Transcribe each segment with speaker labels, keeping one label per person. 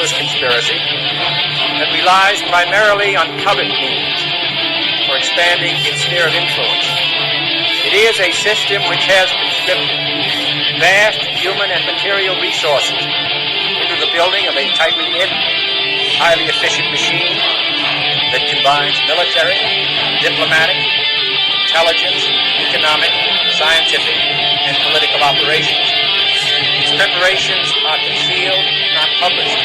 Speaker 1: tenuous conspiracy that relies primarily on covert means for expanding its sphere of influence. It is a system which has conscripted vast human and material resources into the building of a tightly knit, highly efficient machine that combines military, diplomatic, intelligence, economic, scientific, and political operations. Its preparations are concealed, not published.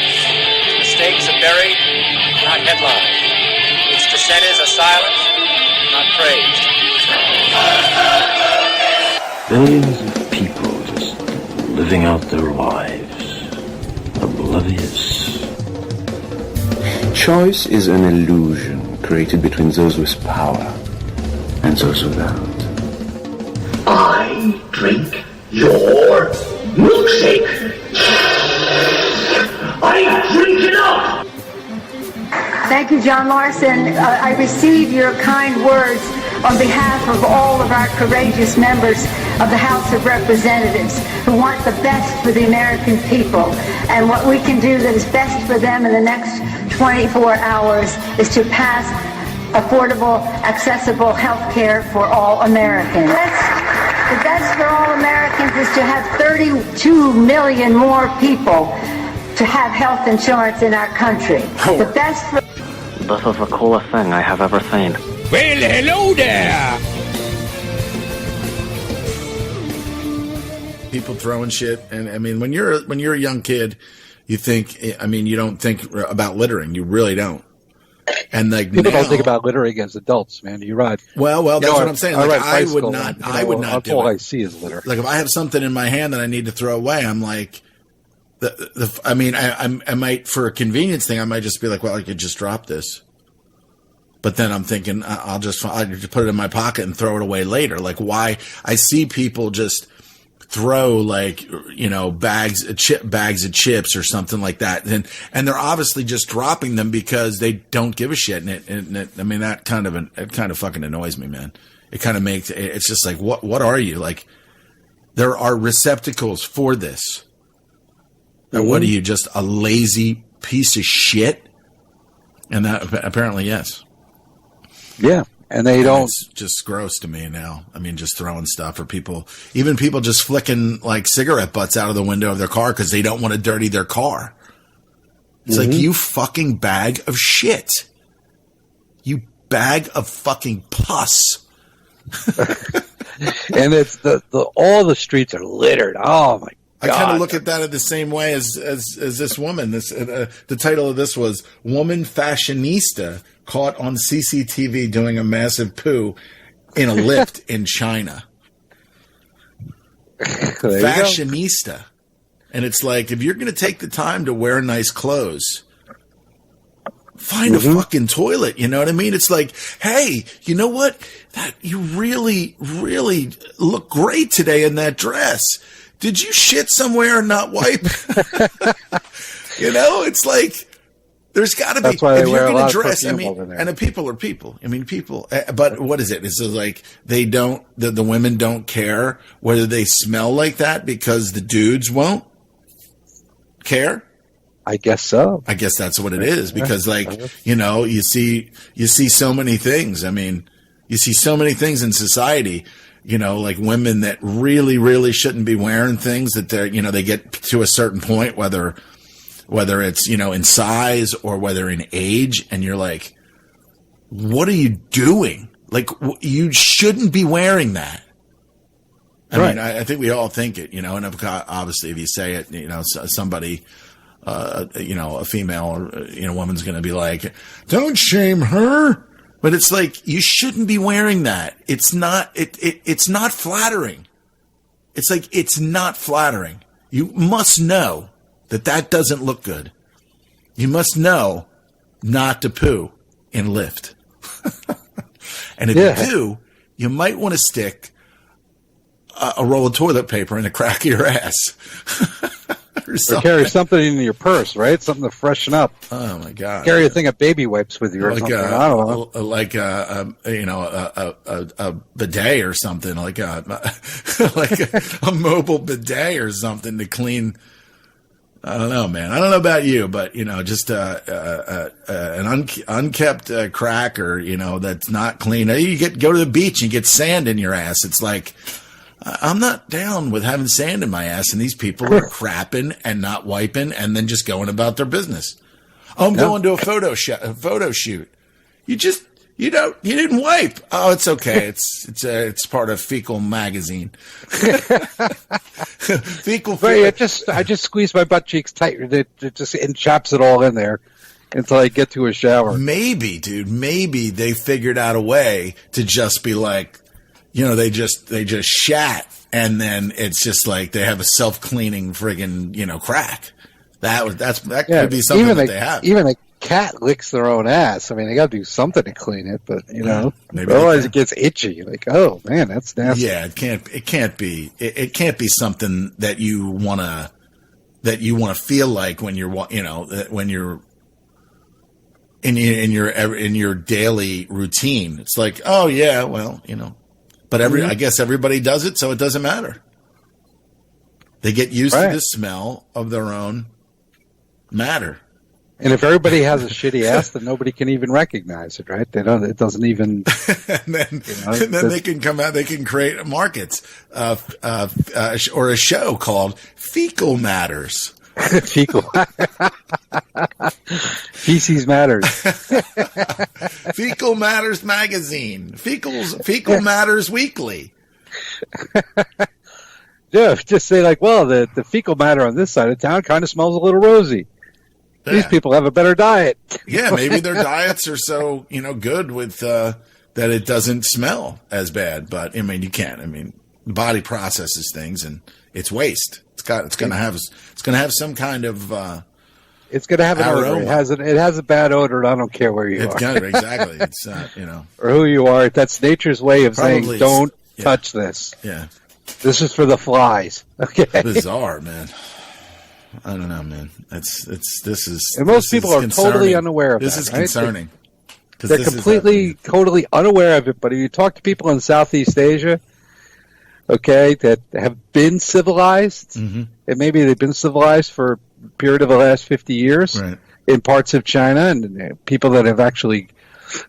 Speaker 1: Its mistakes are buried, not headlined. Its dissenters are silenced, not praised.
Speaker 2: Billions of people just living out their lives, oblivious. Choice is an illusion created between those with power and those without.
Speaker 3: I drink your milkshake. I drink it up.
Speaker 4: Thank you, John Larson. I receive your kind words on behalf of all of our courageous members of the House of Representatives who want the best for the American people. And what we can do that is best for them in the next 24 hours is to pass affordable, accessible health care for all Americans. The best for all Americans is to have 32 million more people to have health insurance in our country. The best for...
Speaker 5: This is the coolest thing I have ever seen.
Speaker 6: Well, hello there!
Speaker 7: People throwing shit, and I mean, when you're a young kid, you think, I mean, you don't think about littering. You really don't. And like
Speaker 8: people
Speaker 7: now,
Speaker 8: don't think about littering as adults, man. You're right.
Speaker 7: Well, that's what I'm saying. Like, I would not do it.
Speaker 8: All I see is litter.
Speaker 7: Like if I have something in my hand that I need to throw away, I'm like, I mean, I might, for a convenience thing, I might just be like, well, I could just drop this. But then I'm thinking, I'll just put it in my pocket and throw it away later. Like why? I see people just throw like, you know, bags of chips or something like that. And they're obviously just dropping them because they don't give a shit. And it, I mean, it kind of fucking annoys me, man. It kind of makes, it's just like, what are you? Like, there are receptacles for this. Mm-hmm. What are you, just a lazy piece of shit? And that apparently, yes.
Speaker 8: Yeah. And they don't.
Speaker 7: It's just gross to me now. I mean, just throwing stuff, or even people just flicking like cigarette butts out of the window of their car because they don't want to dirty their car. It's like, you fucking bag of shit. You bag of fucking pus.
Speaker 8: And it's all the streets are littered. Oh my God.
Speaker 7: I kind of look at that in the same way as this woman. The title of this was "Woman Fashionista Caught on CCTV Doing a Massive Poo in a Lift in China." Fashionista. And it's like, if you're going to take the time to wear nice clothes, find a fucking toilet. You know what I mean? It's like, hey, you know what? That you really, really look great today in that dress. Did you shit somewhere and not wipe? You know, it's like, there's got to be, if you're going to dress, I mean, and the people are people. I mean, people, but what is it? It's like, they don't, the women don't care whether they smell like that because the dudes won't care.
Speaker 8: I guess so.
Speaker 7: I guess that's what it is, because like, you know, you see so many things. I mean, you see so many things in society, you know, like women that really, really shouldn't be wearing things that they're, you know, they get to a certain point, whether it's, you know, in size or whether in age, and you're like, what are you doing? Like, you shouldn't be wearing that. I mean, I think we all think it, you know, and obviously if you say it, you know, somebody, you know, a female or, you know, woman's going to be like, don't shame her. But it's like, you shouldn't be wearing that. It's not, it's not flattering. It's like, it's not flattering. You must know that doesn't look good. You must know not to poo in Lyft. And if you do, you might want to stick a roll of toilet paper in the crack of your ass.
Speaker 8: Or carry something in your purse, right? Something to freshen up.
Speaker 7: Oh my God!
Speaker 8: Carry a thing of baby wipes with you, or something. I don't know,
Speaker 7: like you know, a bidet or something, like a mobile bidet or something to clean I don't know, man. I don't know about you, but just an unkept crack, or that's not clean. Go to the beach and get sand in your ass. It's like, I'm not down with having sand in my ass, and these people are crapping and not wiping, and then just going about their business. Oh, I'm going to a photo shoot. You didn't wipe. Oh, it's okay. It's part of Fecal magazine. Fecal.
Speaker 8: Right, I just squeeze my butt cheeks tight. It just chaps it all in there until I get to a shower.
Speaker 7: Maybe, dude. Maybe they figured out a way to just be like, they just shat, and then it's just like they have a self-cleaning friggin', crack. That could be something that they have.
Speaker 8: Even a cat licks their own ass. I mean, they got to do something to clean it, but
Speaker 7: maybe
Speaker 8: otherwise it gets itchy. Like, oh man, that's nasty.
Speaker 7: Yeah, it can't be something that you wanna feel like when you're when you're in your daily routine. It's like, oh yeah, well, but I guess everybody does it, so it doesn't matter. They get used to the smell of their own matter.
Speaker 8: And if everybody has a shitty ass, then nobody can even recognize it, right? It doesn't even.
Speaker 7: and then they can come out. They can create markets, or a show called Fecal Matters.
Speaker 8: Fecal. Feces Matters.
Speaker 7: Fecal Matters Magazine. Fecal Matters Weekly.
Speaker 8: Yeah, just say like, well, the fecal matter on this side of town kind of smells a little rosy. Yeah. These people have a better diet.
Speaker 7: Yeah, maybe their diets are so good with that it doesn't smell as bad. But I mean, you can't. I mean, the body processes things, and it's waste. It's going to have some kind of.
Speaker 8: It's going to have an odor. It has a bad odor, and I don't care where you are.
Speaker 7: Exactly. It's
Speaker 8: or who you are. That's nature's way of saying, don't touch this.
Speaker 7: Yeah.
Speaker 8: This is for the flies. Okay.
Speaker 7: Bizarre, man. I don't know, man. And
Speaker 8: most people are totally unaware of
Speaker 7: this.
Speaker 8: This
Speaker 7: is concerning.
Speaker 8: They're completely, totally unaware of it. But if you talk to people in Southeast Asia, okay, that have been civilized, and maybe they've been civilized for a period of the last 50 years in parts of China, and people that have actually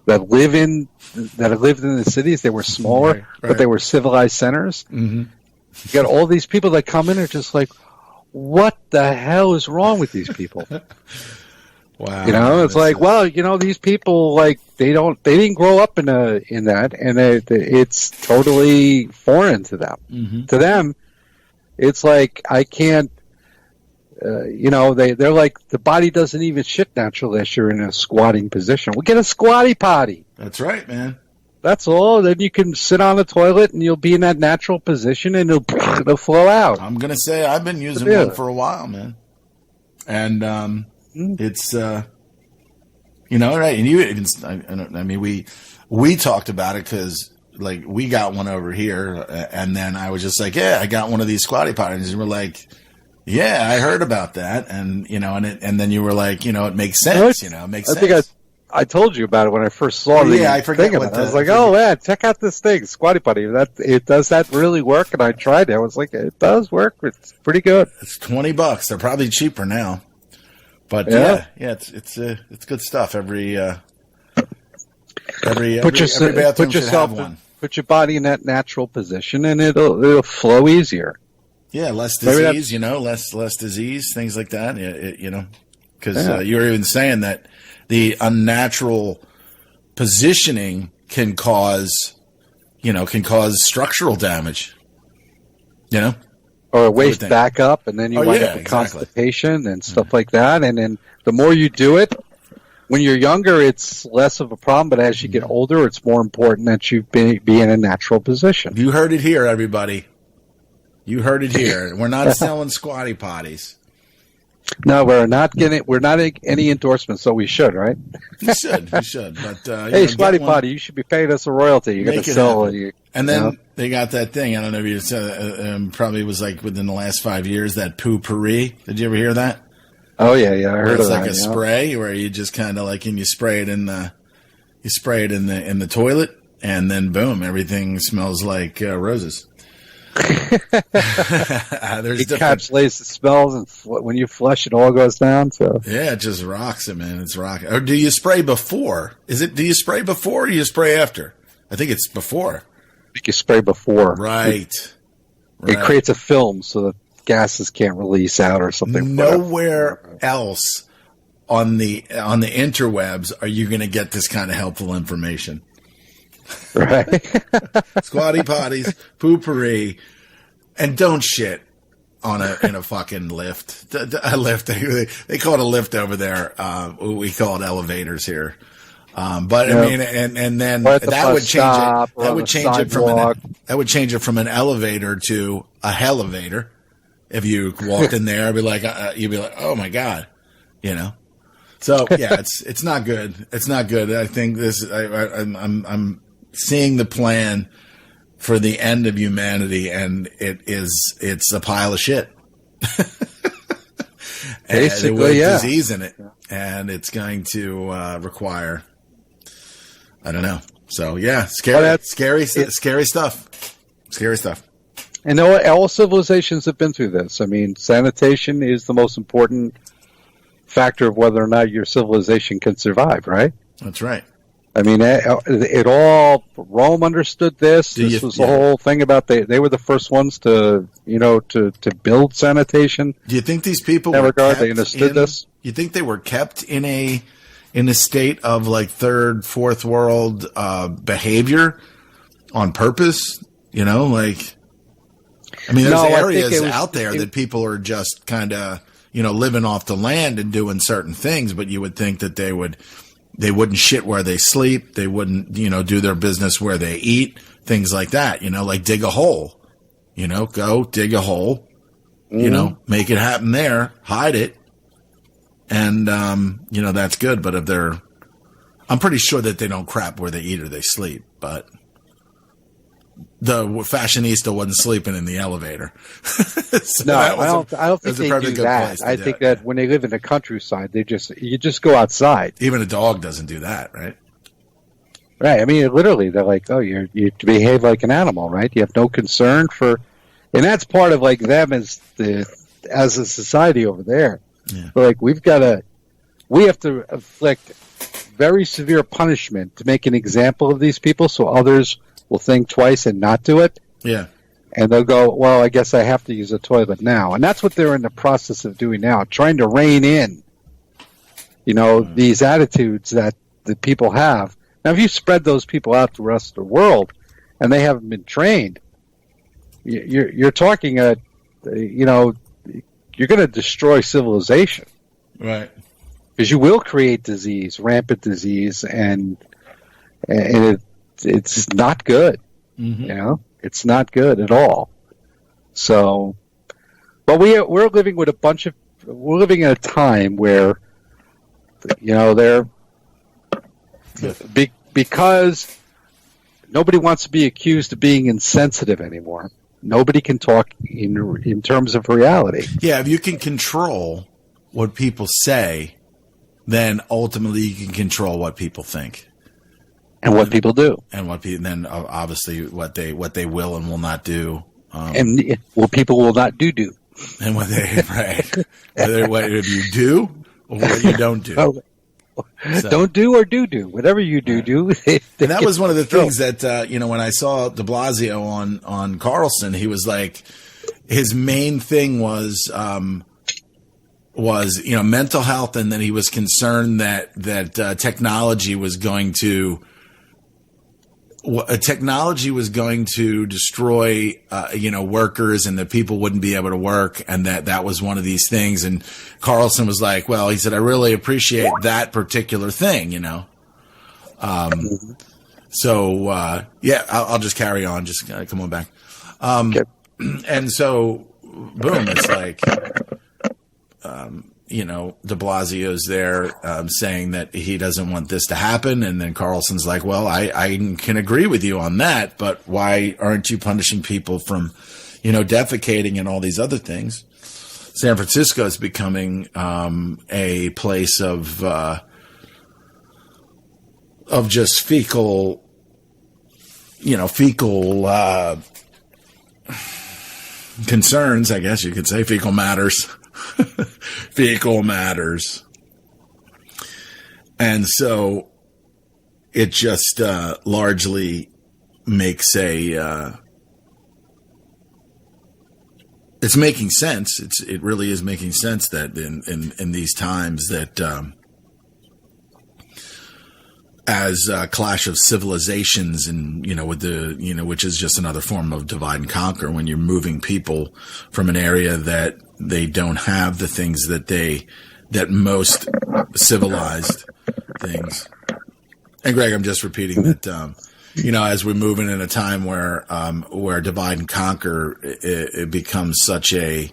Speaker 8: that have lived in the cities, they were smaller, but they were civilized centers. You got all these people that come in and are just like, what the hell is wrong with these people?
Speaker 7: Wow.
Speaker 8: It's like, well, these people, like, they didn't grow up in that, and it's totally foreign to them. To them, it's like, I can't, they're like, the body doesn't even shit naturally unless you're in a squatting position. We'll get a squatty potty.
Speaker 7: That's right, man.
Speaker 8: That's all. Then you can sit on the toilet and you'll be in that natural position and it'll flow out.
Speaker 7: I'm going to say I've been using one for a while, man. And it's, right. And we talked about it because, like, we got one over here. And then I was just like, yeah, I got one of these squatty potties. And we're like, yeah, I heard about that. And, and then you were like, it makes sense. It makes sense.
Speaker 8: I think I told you about it when I first saw the
Speaker 7: I forget
Speaker 8: thing. I was like, oh, man, check out this thing, Squatty Potty. Does that really work? And I tried it. I was like, it does work. It's pretty good.
Speaker 7: It's $20. They're probably cheaper now. But yeah, it's good stuff. Every bathroom should have one.
Speaker 8: Put your body in that natural position and it'll flow easier.
Speaker 7: Yeah, less disease, less disease, things like that. Because you were even saying that the unnatural positioning can cause structural damage.
Speaker 8: Or a waist back up, and then you wind up with constipation and stuff like that. And then the more you do it, when you're younger, it's less of a problem. But as you get older, it's more important that you be in a natural position.
Speaker 7: You heard it here, everybody. You heard it here. We're not selling squatty potties.
Speaker 8: No, we're not any endorsements, so we should, right?
Speaker 7: You should. But
Speaker 8: hey, Squatty Potty, you should be paying us a royalty. You're going to sell.
Speaker 7: And then they got that thing. I don't know if you said. Probably was like within the last 5 years that poo-pourri. Did you ever hear that?
Speaker 8: Oh yeah, I heard of that.
Speaker 7: It's like a spray where you just kind of like, and you spray it in the toilet, and then boom, everything smells like roses. There's different.
Speaker 8: Encapsulates the smells, and when you flush, it all goes down. So
Speaker 7: Yeah, it just rocks it, man. It's rocking. Or do you spray before? Do you spray before or do you spray after? I think it's before.
Speaker 8: you can spray before.
Speaker 7: Right.
Speaker 8: It creates a film so that gases can't release out or something.
Speaker 7: Nowhere else on the interwebs are you going to get this kind of helpful information.
Speaker 8: Right.
Speaker 7: Squatty potties, poopery, and don't shit in a fucking lift. A lift. They call it a lift over there. We call it elevators here. But I mean, and then that would change it. That would change it from an elevator to a hellevator. If you walked in there, you'd be like, oh my God, you know? So yeah, it's not good. It's not good. I think I'm seeing the plan for the end of humanity, and it's a pile of shit.
Speaker 8: Basically,
Speaker 7: with
Speaker 8: yeah.
Speaker 7: disease in it, and it's going to require, I don't know. So yeah, scary stuff. Scary stuff.
Speaker 8: And all civilizations have been through this. I mean, sanitation is the most important factor of whether or not your civilization can survive, right?
Speaker 7: That's right.
Speaker 8: I mean, Rome understood this. This was the whole thing about they were the first ones to build sanitation.
Speaker 7: Do you think these people
Speaker 8: they understood this?
Speaker 7: You think they were kept in a state of like third, fourth world behavior on purpose? You know, like, I mean, there's areas out there that people are just kind of, living off the land and doing certain things, but you would think that they wouldn't shit where they sleep. They wouldn't, do their business where they eat, things like that, like dig a hole, go dig a hole, make it happen there, hide it. And, that's good. But I'm pretty sure that they don't crap where they eat or they sleep, but the fashionista wasn't sleeping in the elevator. So
Speaker 8: no, I don't think they do that. I think that when they live in the countryside, you just go outside.
Speaker 7: Even a dog doesn't do that, right?
Speaker 8: Right. I mean, literally, they're like, oh, you behave like an animal, right? You have no concern for, and that's part of like them as a society over there. Yeah. But like we have to inflict very severe punishment to make an example of these people, so others will think twice and not do it. Yeah. And they'll go, well, I guess I have to use a toilet now. And that's what they're in the process of doing now, trying to rein in, these attitudes that the people have. Now, if you spread those people out to the rest of the world and they haven't been trained, you're talking, you're going to destroy civilization.
Speaker 7: Right.
Speaker 8: Because you will create disease, rampant disease, and it's not good. Mm-hmm. It's not good at all. So, but we're living with we're living in a time where, they're because nobody wants to be accused of being insensitive anymore. Nobody can talk in terms of reality.
Speaker 7: Yeah, if you can control what people say, then ultimately you can control what people think.
Speaker 8: And what people do,
Speaker 7: and then obviously what they will and will not do,
Speaker 8: and what people will not do,
Speaker 7: and what they what you do or what you don't do. So.
Speaker 8: Don't do or do whatever you do.
Speaker 7: And that was one of the things that when I saw De Blasio on Carlson, he was like, his main thing was mental health, and then he was concerned that technology was going to. Technology was going to destroy, workers, and that people wouldn't be able to work, and that was one of these things. And Carlson was like, well, he said, I really appreciate that particular thing, So, I'll just carry on. Just come on back. Okay. And so, boom, it's like, De Blasio's there saying that he doesn't want this to happen. And then Carlson's like, well, I can agree with you on that, but why aren't you punishing people from, defecating and all these other things? San Francisco is becoming a place of just fecal concerns, I guess you could say, fecal matters. Fecal matters. And so it just largely makes it's making sense. It really is making sense that in these times that as a clash of civilizations and, with which is just another form of divide and conquer, when you're moving people from an area that they don't have the things that most civilized things. And Greg, I'm just repeating that, as we're moving in a time where divide and conquer, it becomes such a,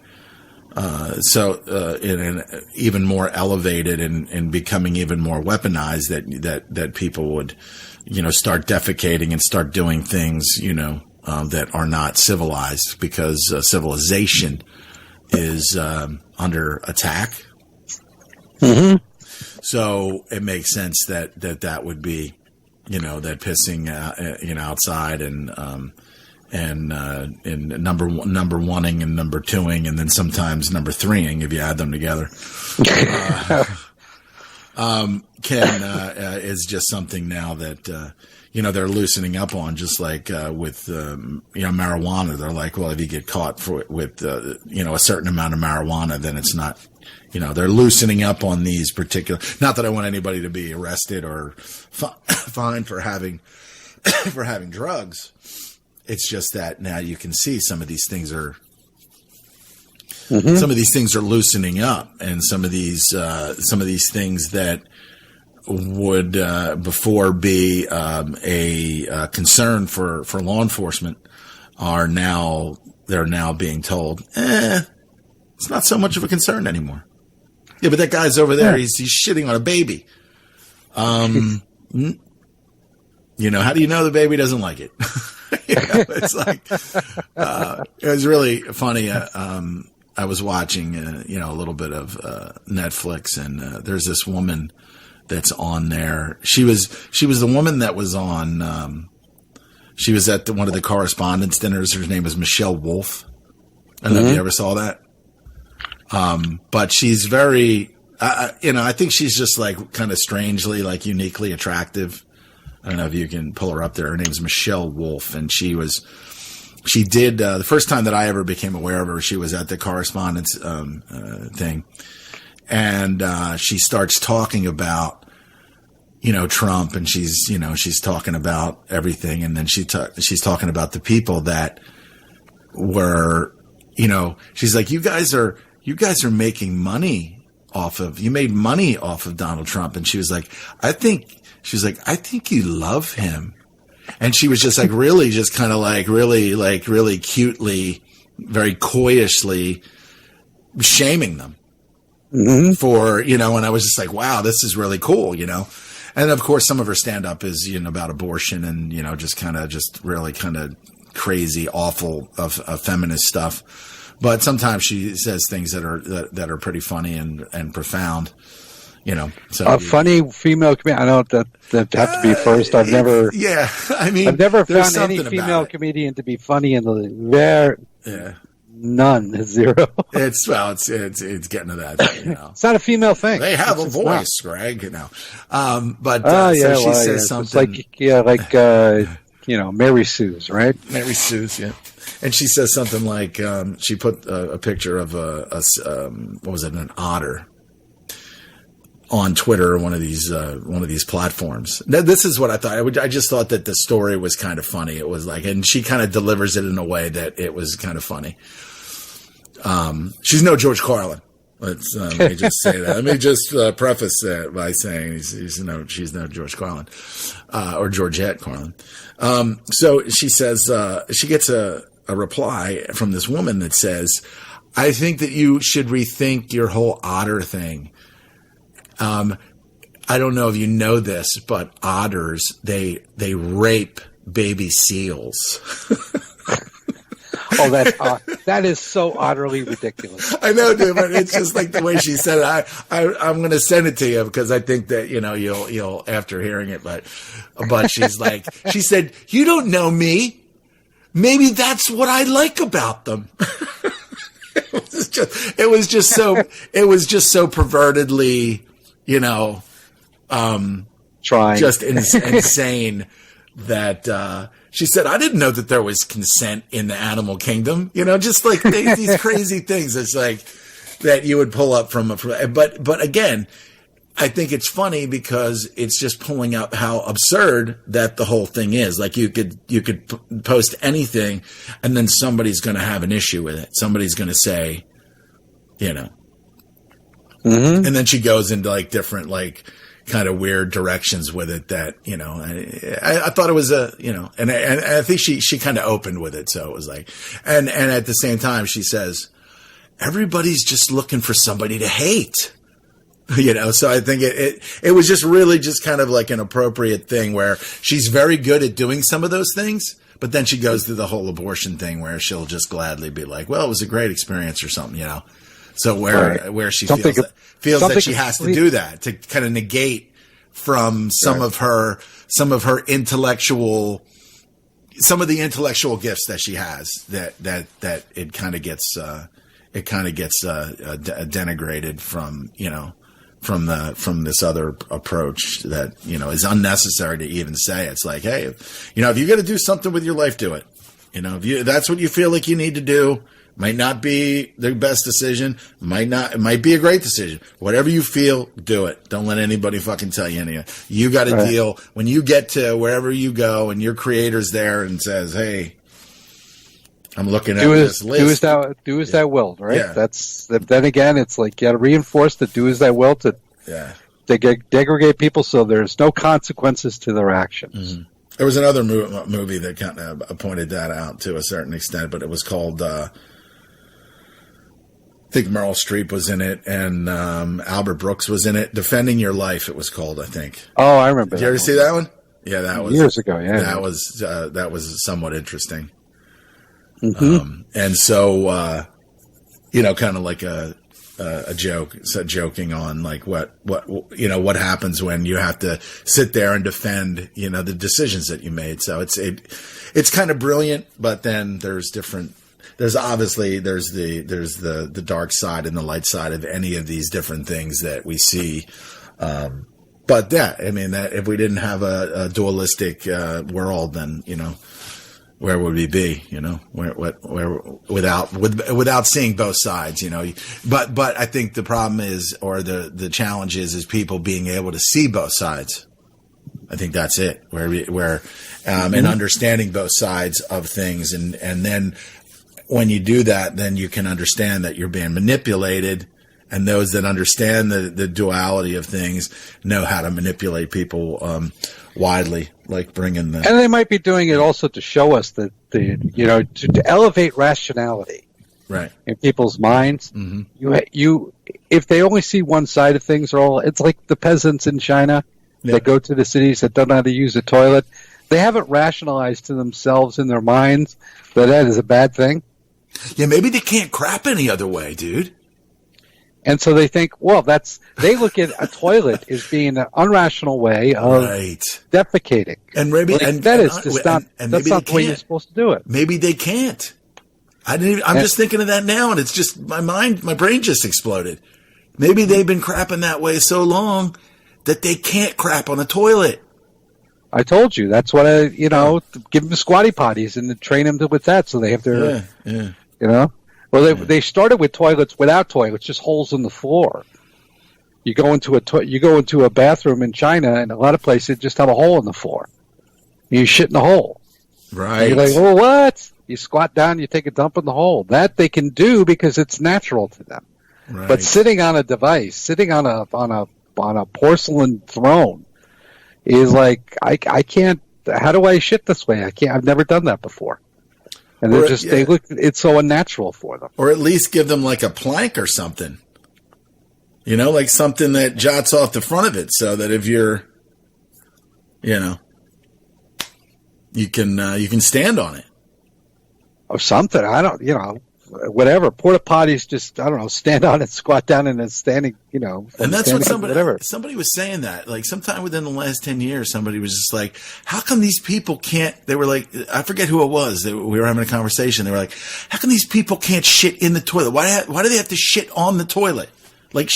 Speaker 7: even more elevated and becoming even more weaponized that people would, start defecating and start doing things, that are not civilized because civilization is under attack.
Speaker 8: Mm-hmm.
Speaker 7: So it makes sense that would be, that pissing, outside and number oneing and number twoing and then sometimes number threeing if you add them together, is just something now that, they're loosening up on, just like, with, marijuana. They're like, well, if you get caught with a certain amount of marijuana, then it's not, they're loosening up on these particular, not that I want anybody to be arrested or fined for having drugs. It's just that now you can see some of these things are, some of these things are loosening up, and some of these things that would before be a concern for law enforcement they're now being told, it's not so much of a concern anymore. Yeah, but that guy's over there, he's shitting on a baby. How do you know the baby doesn't like it? It's like, it was really funny. I was watching, a little bit of Netflix, and there's this woman that's on there. She was the woman that was on. She was at one of the correspondence dinners. Her name was Michelle Wolf. I don't know if you ever saw that. But she's very, I think she's just like kind of strangely, like uniquely attractive. I don't know if you can pull her up there. Her name's Michelle Wolf, and she did the first time that I ever became aware of her, she was at the correspondence thing, and she starts talking about Trump, and she's talking about everything, and then she's talking about the people that were, she's like, you guys are making money you made money off of Donald Trump, and she was like, I think you love him. And she was just like really just kind of like really cutely, very coyishly shaming them for, and I was just like, wow, this is really cool, And of course, some of her stand up is, about abortion and, just really kind of crazy, awful of feminist stuff. But sometimes she says things that are pretty funny and profound. So
Speaker 8: a funny female comedian. I don't have to be first. I've never.
Speaker 7: Yeah, I've
Speaker 8: never found any female comedian to be funny in the none, zero.
Speaker 7: It's getting to that.
Speaker 8: It's not a female thing.
Speaker 7: They have a voice, Greg. But she says something.
Speaker 8: It's like Mary Sue's, right?
Speaker 7: Mary Sue's, yeah. And she says something like she put a picture of an otter on Twitter or one of these platforms. Now, this is what I thought. I just thought that the story was kind of funny. It was like, and she kind of delivers it in a way that it was kind of funny. She's no George Carlin. Let me just say that. Let me just preface that by saying she's no George Carlin or Georgette Carlin. So she says she gets a reply from this woman that says, "I think that you should rethink your whole otter thing. I don't know if you know this, but otters they rape baby seals."
Speaker 8: Oh, that is so utterly ridiculous.
Speaker 7: I know, dude, but it's just like the way she said it. I'm going to send it to you because I think that you'll after hearing it. But she's like, she said, "You don't know me. maybe that's what I like about them. It was just so pervertedly,
Speaker 8: trying,
Speaker 7: just insane that she said, I didn't know that there was consent in the animal kingdom. Just like these crazy things. It's like that you would pull up but again, I think it's funny because it's just pulling up how absurd that the whole thing is. Like you could post anything and then somebody's going to have an issue with it. Somebody's going to say, and then she goes into like different, like kind of weird directions with it that, I thought it was and I think she kind of opened with it. So it was like, and at the same time she says, everybody's just looking for somebody to hate. So I think it was just really just kind of like an appropriate thing where she's very good at doing some of those things, but then she goes through the whole abortion thing where she'll just gladly be like, well, it was a great experience or something, So where she feels that she has to do that to kind of negate from some of the intellectual gifts that she has that it kind of gets denigrated from this other approach that, is unnecessary to even say. It's like, hey, if you got to do something with your life, do it. If that's what you feel like you need to do, might not be the best decision. It might be a great decision. Whatever you feel, do it. Don't let anybody fucking tell you anything. You got to deal when you get to wherever you go and your creator's there and says, hey, I'm looking at this list.
Speaker 8: Do as thou wilt, right?
Speaker 7: Yeah.
Speaker 8: Then again, it's like you got to reinforce the do as thou wilt to degrade people so there's no consequences to their actions.
Speaker 7: Mm-hmm. There was another movie that kind of pointed that out to a certain extent, but it was called, I think Meryl Streep was in it and Albert Brooks was in it. Defending Your Life, it was called, I think.
Speaker 8: Oh, I remember.
Speaker 7: Did you ever see that one? Yeah, that was
Speaker 8: years ago. Yeah,
Speaker 7: that was somewhat interesting.
Speaker 8: Mm-hmm.
Speaker 7: And so, kind of like a joke, joking on like what happens when you have to sit there and defend, the decisions that you made. So it's kind of brilliant, but then there's obviously the dark side and the light side of any of these different things that we see. But that if we didn't have a dualistic, world, then, where would we be? Where without seeing both sides, but I think the problem is, or the challenge is people being able to see both sides. I think that's it, and understanding both sides of things. And then when you do that, then you can understand that you're being manipulated. And those that understand the duality of things know how to manipulate people, widely, like bringing them.
Speaker 8: And they might be doing it also to show us that to elevate rationality,
Speaker 7: right, in
Speaker 8: people's minds. Mm-hmm. If they only see one side of things, it's like the peasants in China that go to the cities that don't know how to use a toilet. They haven't rationalized to themselves in their minds that is a bad thing.
Speaker 7: Yeah, maybe they can't crap any other way, dude.
Speaker 8: And so they think, they look at a toilet as being an irrational way of defecating.
Speaker 7: And maybe,
Speaker 8: that's not the way you're supposed to do it.
Speaker 7: Maybe they can't. I'm just thinking of that now, and it's just my brain just exploded. Maybe they've been crapping that way so long that they can't crap on a toilet.
Speaker 8: I told you. That's what give them squatty potties and train them with that so they have their, Well, they started with toilets without toilets, just holes in the floor. You go into a bathroom in China, and a lot of places just have a hole in the floor. You shit in the hole.
Speaker 7: Right.
Speaker 8: And you're like, well, what? You squat down, you take a dump in the hole. That they can do because it's natural to them. Right. But sitting on a device, sitting on a porcelain throne, is like I can't. How do I shit this way? I can't. I've never done that before. And they look, it's so unnatural for them.
Speaker 7: Or at least give them like a plank or something. Like something that jots off the front of it so that if you're, you can stand on it.
Speaker 8: Or something. I don't, whatever. Porta potties just, I don't know, stand on it, squat down in a standing,
Speaker 7: And that's what somebody was saying that, like, sometime within the last 10 years, somebody was just like, how come these people can't, they were like, I forget who it was. We were having a conversation. They were like, how come these people can't shit in the toilet? Why do they have to shit on the toilet? Like,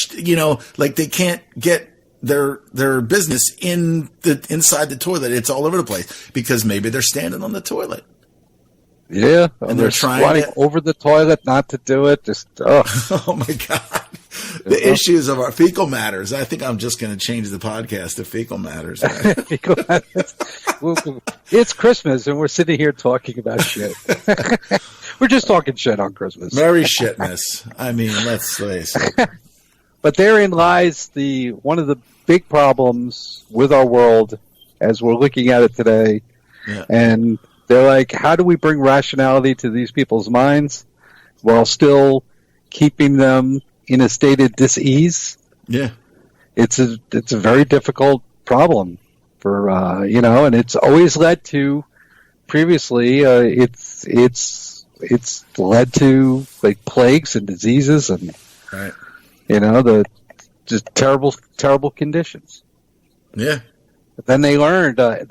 Speaker 7: like they can't get their business inside the toilet. It's all over the place because maybe they're standing on the toilet.
Speaker 8: Yeah, and they're squatting over the toilet not to do it. Just
Speaker 7: oh my God, the issues of our fecal matters. I think I'm just going to change the podcast to fecal matters. Right?
Speaker 8: Fecal matters. It's Christmas, and we're sitting here talking about shit. We're just talking shit on Christmas.
Speaker 7: Merry shitness. I mean, let's face it.
Speaker 8: But therein lies one of the big problems with our world as we're looking at it today, and. They're like, how do we bring rationality to these people's minds while still keeping them in a state of dis-ease? Yeah. It's a very difficult problem for, and it's always led to, previously, it's led to, like, plagues and diseases and, the just terrible, terrible conditions. Yeah. But then they learned, I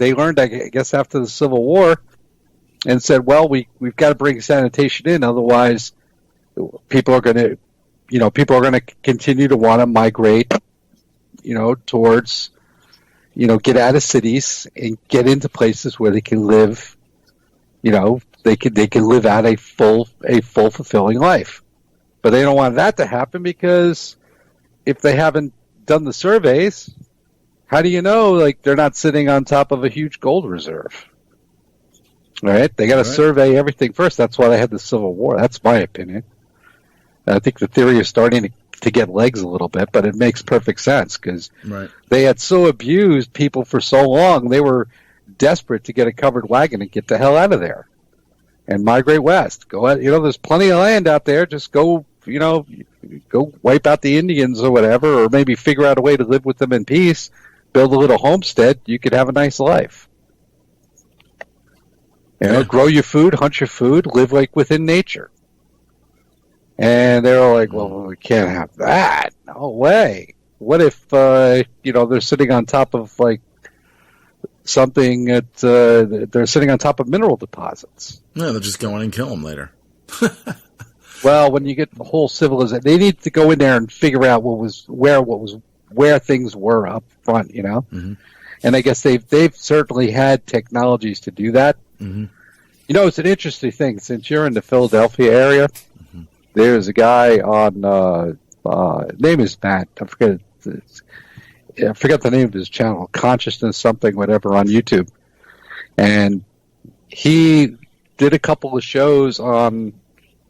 Speaker 8: guess, after the Civil War, and said, well, we've got to bring sanitation in, otherwise people are going to continue to want to migrate, towards, get out of cities and get into places where they can live, they can live out a full fulfilling life. But they don't want that to happen because if they haven't done the surveys, how do you know, like, they're not sitting on top of a huge gold reserve? All right, they got to survey everything first. That's why they had the Civil War. That's my opinion. I think the theory is starting to get legs a little bit, but it makes perfect sense because they had so abused people for so long. They were desperate to get a covered wagon and get the hell out of there and migrate west. Go out, there's plenty of land out there. Just go, go wipe out the Indians or whatever, or maybe figure out a way to live with them in peace. Build a little homestead. You could have a nice life. Grow your food, hunt your food, live like within nature. And they were like, well, we can't have that. No way. What if, they're sitting on top of, like, something that they're sitting on top of mineral deposits?
Speaker 7: No, they'll just go in and kill them later.
Speaker 8: Well, when you get the whole civilization, they need to go in there and figure out where things were up front, Mm-hmm. And I guess they've certainly had technologies to do that. Mm-hmm. It's an interesting thing. Since you're in the Philadelphia area, there's a guy on, name is Matt. I forget the name of his channel, Consciousness something, whatever, on YouTube. And he did a couple of shows on,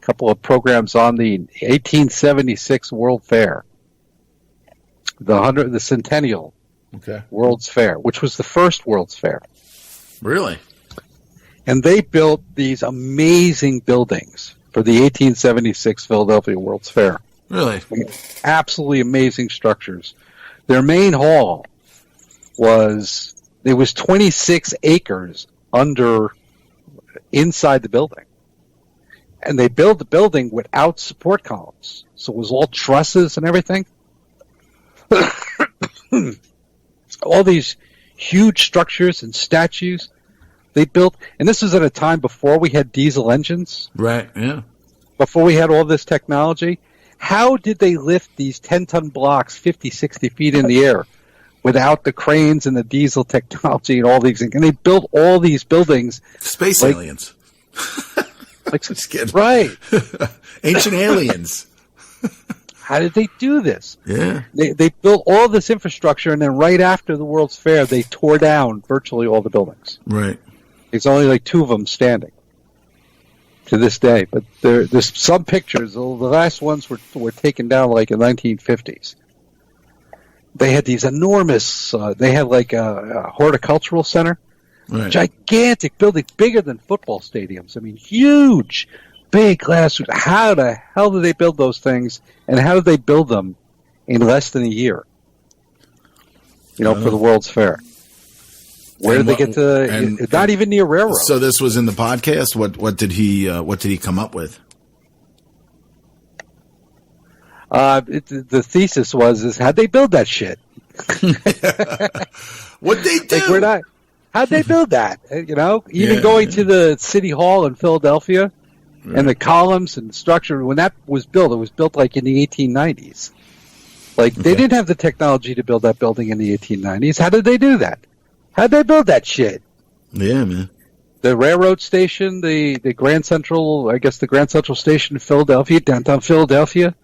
Speaker 8: a couple of programs on the 1876 World Fair, the Centennial World's Fair, which was the first World's Fair. Really? And they built these amazing buildings for the 1876 Philadelphia World's Fair. Really? Absolutely amazing structures. Their main hall was 26 acres inside the building. And they built the building without support columns. So it was all trusses and everything. All these huge structures and statues. They built, and this was at a time before we had diesel engines. Right, yeah. Before we had all this technology. How did they lift these 10-ton blocks 50, 60 feet in the air without the cranes and the diesel technology and all these things? And they built all these buildings.
Speaker 7: Space aliens. Just kidding. Right. Ancient aliens.
Speaker 8: How did they do this? Yeah. They built all this infrastructure, and then right after the World's Fair, they tore down virtually all the buildings. Right. There's only like 2 of them standing to this day. But there's some pictures. The last ones were taken down like in the 1950s. They had these enormous, they had like a horticultural center. Right. Gigantic buildings, bigger than football stadiums. I mean, huge, big glass. How the hell did they build those things? And how did they build them in less than a year? For the World's Fair. Where did they get to? Not even near railroad.
Speaker 7: So this was in the podcast. What did he come up with?
Speaker 8: The thesis is how'd they build that shit?
Speaker 7: What'd they do?
Speaker 8: How'd they build that? Even going to the City Hall in Philadelphia and the columns and structure, when that was built, it was built like in the 1890s. Like, they didn't have the technology to build that building in the 1890s. How did they do that? How'd they build that shit?
Speaker 7: Yeah, man.
Speaker 8: The railroad station, the Grand Central, I guess the Grand Central Station in Philadelphia, downtown Philadelphia,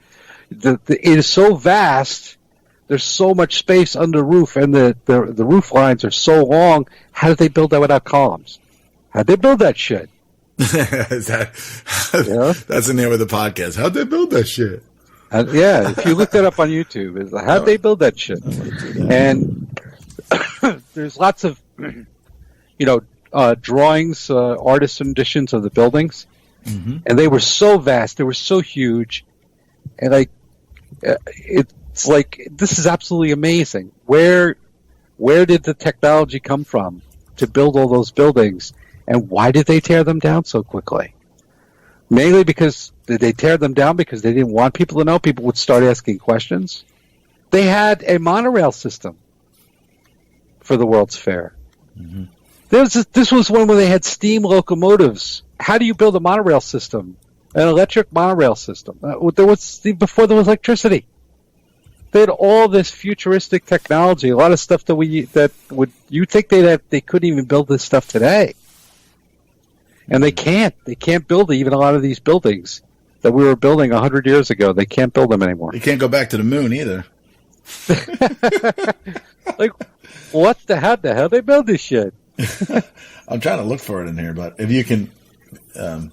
Speaker 8: it is so vast. There's so much space under roof, and the roof lines are so long. How did they build that without columns? How'd they build that shit?
Speaker 7: That's the name of the podcast. How'd they build that shit?
Speaker 8: If you look that up on YouTube, it's like, how'd they build that shit? And there's lots of, drawings, artist renditions of the buildings, and they were so vast, they were so huge, and it's like, this is absolutely amazing. Where did the technology come from to build all those buildings, and why did they tear them down so quickly? Mainly because did they tear them down because they didn't want people to know? People would start asking questions. They had a monorail system for the World's Fair. Mm-hmm. This was one where they had steam locomotives. How do you build a monorail system? An electric monorail system. Before there was electricity. They had all this futuristic technology, a lot of stuff you think they couldn't even build this stuff today. And they can't. They can't build even a lot of these buildings that we were building 100 years ago. They can't build them anymore.
Speaker 7: You can't go back to the moon either.
Speaker 8: Like, how the hell they build this shit?
Speaker 7: I'm trying to look for it in here, but if you can, I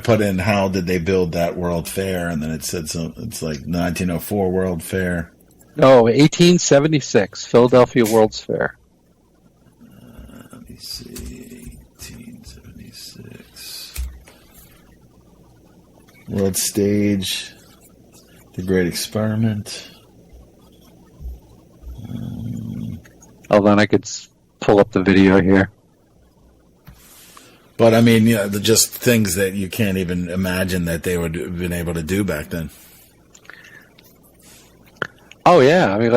Speaker 7: put in how did they build that World Fair, and then it said it's like 1904 World Fair.
Speaker 8: No, 1876 Philadelphia World's Fair.
Speaker 7: Let me see. 1876 World Stage, The Great Experiment.
Speaker 8: Hold on, I could pull up the video here.
Speaker 7: But I mean, just things that you can't even imagine that they would have been able to do back then.
Speaker 8: Oh yeah, I mean,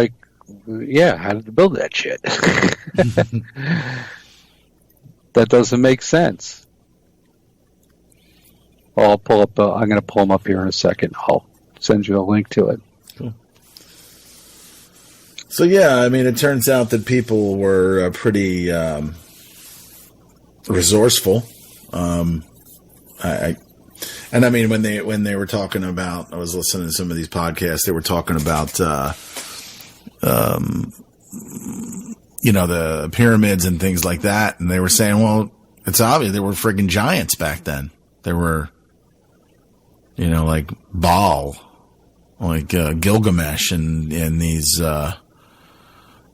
Speaker 8: how did they build that shit? That doesn't make sense. I'll pull up. I'm going to pull them up here in a second. I'll send you a link to it.
Speaker 7: Cool. So yeah, I mean, it turns out that people were pretty resourceful. I mean, when they were talking about, I was listening to some of these podcasts. They were talking about, the pyramids and things like that, and they were saying, well, it's obvious they were friggin' giants back then. They were, like Baal, like Gilgamesh, and these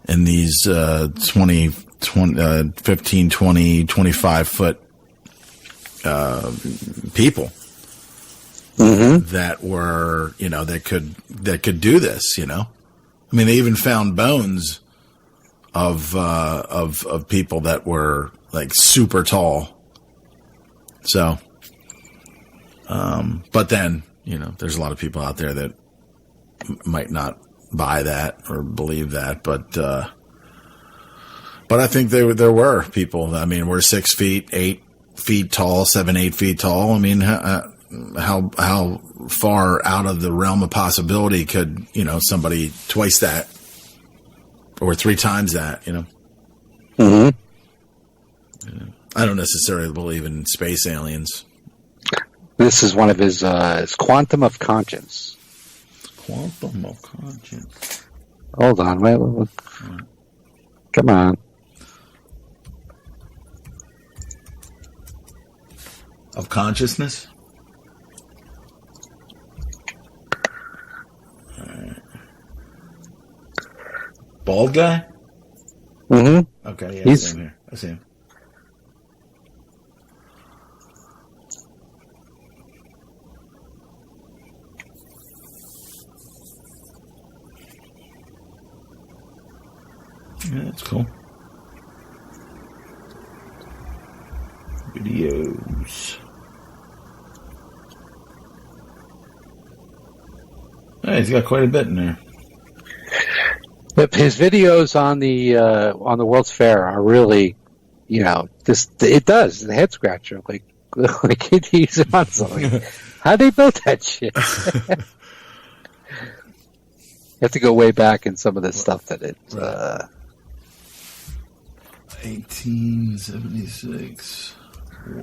Speaker 7: 15, 20, 25 foot people that were, that could do this, I mean, they even found bones of people that were like super tall. So, but then, there's a lot of people out there that might not buy that or believe that, but I think there were people. I mean, we're 6 feet, 8 feet tall, 7, 8 feet tall. I mean, how far out of the realm of possibility could somebody twice that or 3 times that?
Speaker 8: Mm-hmm.
Speaker 7: I don't necessarily believe in space aliens.
Speaker 8: This is one of his Quantum of Conscience.
Speaker 7: Quantum of Conscience.
Speaker 8: Hold on, wait. Come on.
Speaker 7: Of consciousness? Bald guy?
Speaker 8: Mm-hmm.
Speaker 7: Okay, yeah, I see him here. I see him. Yeah, that's cool. Videos. Yeah, he's got quite a bit in there.
Speaker 8: But his videos on the World's Fair are really, it does the head scratcher. Like he's on something. How they built that shit? You have to go way back in some of the stuff that it.
Speaker 7: 1876.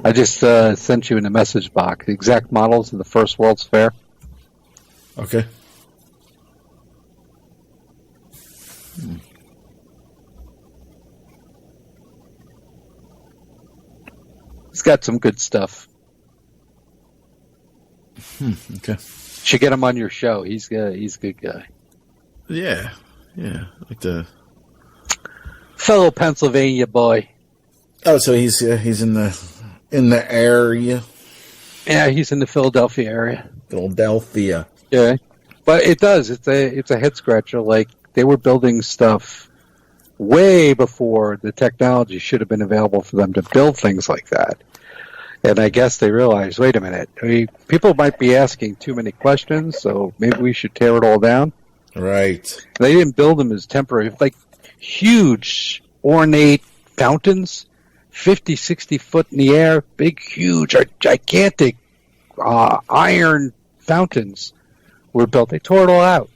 Speaker 8: I just sent you in the message box the exact models of the first World's Fair.
Speaker 7: Okay.
Speaker 8: He's got some good stuff.
Speaker 7: Okay.
Speaker 8: Should get him on your show. He's a good guy.
Speaker 7: Yeah. Like the
Speaker 8: fellow Pennsylvania boy.
Speaker 7: Oh, so he's in the area.
Speaker 8: Yeah, he's in the Philadelphia area.
Speaker 7: Philadelphia.
Speaker 8: Yeah, but it does. It's a head scratcher. Like they were building stuff way before the technology should have been available for them to build things like that. And I guess they realized, wait a minute, people might be asking too many questions, so maybe we should tear it all down.
Speaker 7: Right.
Speaker 8: They didn't build them as temporary, like huge, ornate fountains, 50, 60 foot in the air, big, huge, gigantic iron fountains were built. They tore it all out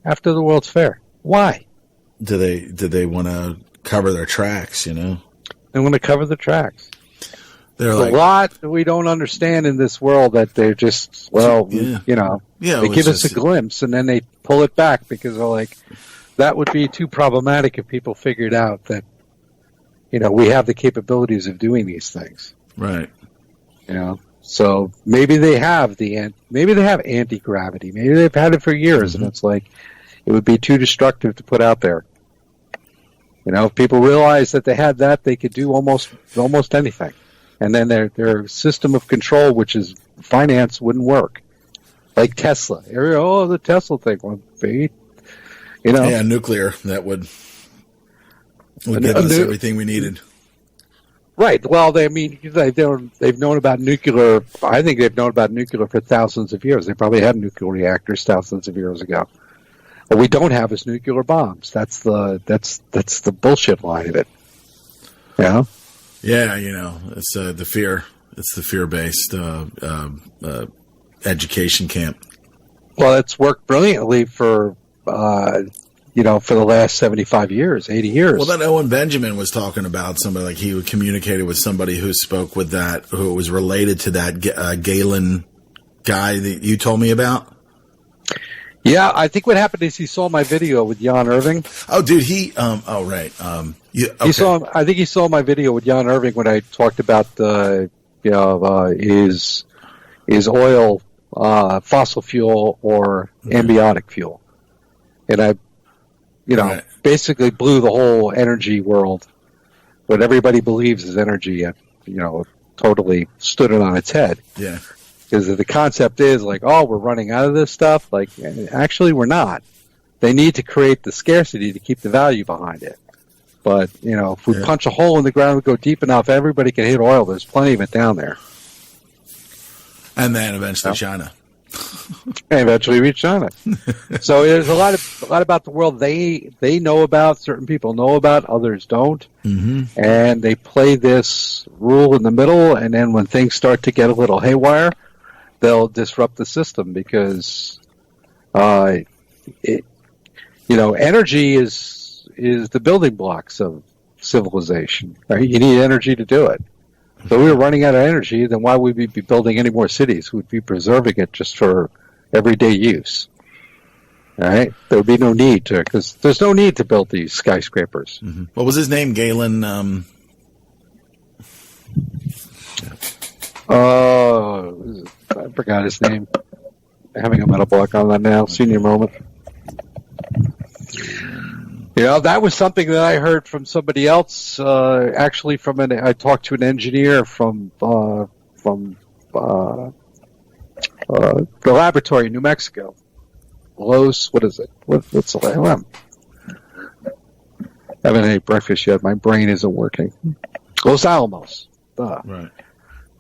Speaker 8: after the World's Fair. Why?
Speaker 7: Did they want to cover their tracks, They
Speaker 8: want to cover the tracks.
Speaker 7: There's
Speaker 8: a lot that we don't understand in this world that they're just, they give us a glimpse and then they pull it back because they're like, that would be too problematic if people figured out that, we have the capabilities of doing these things.
Speaker 7: Right.
Speaker 8: So maybe they have anti-gravity. Maybe they've had it for years and it's like, it would be too destructive to put out there. If people realize that they had that, they could do almost anything. And then their system of control, which is finance, wouldn't work. Like Tesla. The Tesla thing.
Speaker 7: Yeah, nuclear. That would give us everything we needed.
Speaker 8: Right. Well, they've known about nuclear. I think they've known about nuclear for thousands of years. They probably had nuclear reactors thousands of years ago. What we don't have is nuclear bombs. That's the bullshit line of it. Yeah.
Speaker 7: Yeah, it's the fear. It's the fear-based education camp.
Speaker 8: Well, it's worked brilliantly for the last 75 years, 80 years.
Speaker 7: Well, that Owen Benjamin was talking about somebody like he communicated with somebody who spoke with that, who was related to that Galen guy that you told me about.
Speaker 8: Yeah, I think what happened is he saw my video with Jan Irving.
Speaker 7: Oh, dude, right. Okay.
Speaker 8: I think he saw my video with Jan Irving when I talked about is oil fossil fuel or ambiotic fuel, and I, basically blew the whole energy world, what everybody believes is energy, totally stood it on its head.
Speaker 7: Yeah.
Speaker 8: Because the concept is like, we're running out of this stuff. Like, actually, we're not. They need to create the scarcity to keep the value behind it. But, if we punch a hole in the ground and go deep enough, everybody can hit oil. There's plenty of it down there.
Speaker 7: And then eventually China.
Speaker 8: And eventually reach China. So there's a lot about the world they know about, certain people know about, others don't.
Speaker 7: Mm-hmm.
Speaker 8: And they play this rule in the middle, and then when things start to get a little haywire, they'll disrupt the system because, energy is the building blocks of civilization. Right? You need energy to do it. So if we were running out of energy, then why would we be building any more cities? We'd be preserving it just for everyday use. All right? There would be no need to, because there's no need to build these skyscrapers.
Speaker 7: Mm-hmm. What was his name? Galen?
Speaker 8: I forgot his name. Having a mental block on that now. Senior moment. That was something that I heard from somebody else. Actually, I talked to an engineer from the laboratory in New Mexico. Los, what is it? What's the name? I haven't had breakfast yet. My brain isn't working. Los Alamos.
Speaker 7: Right.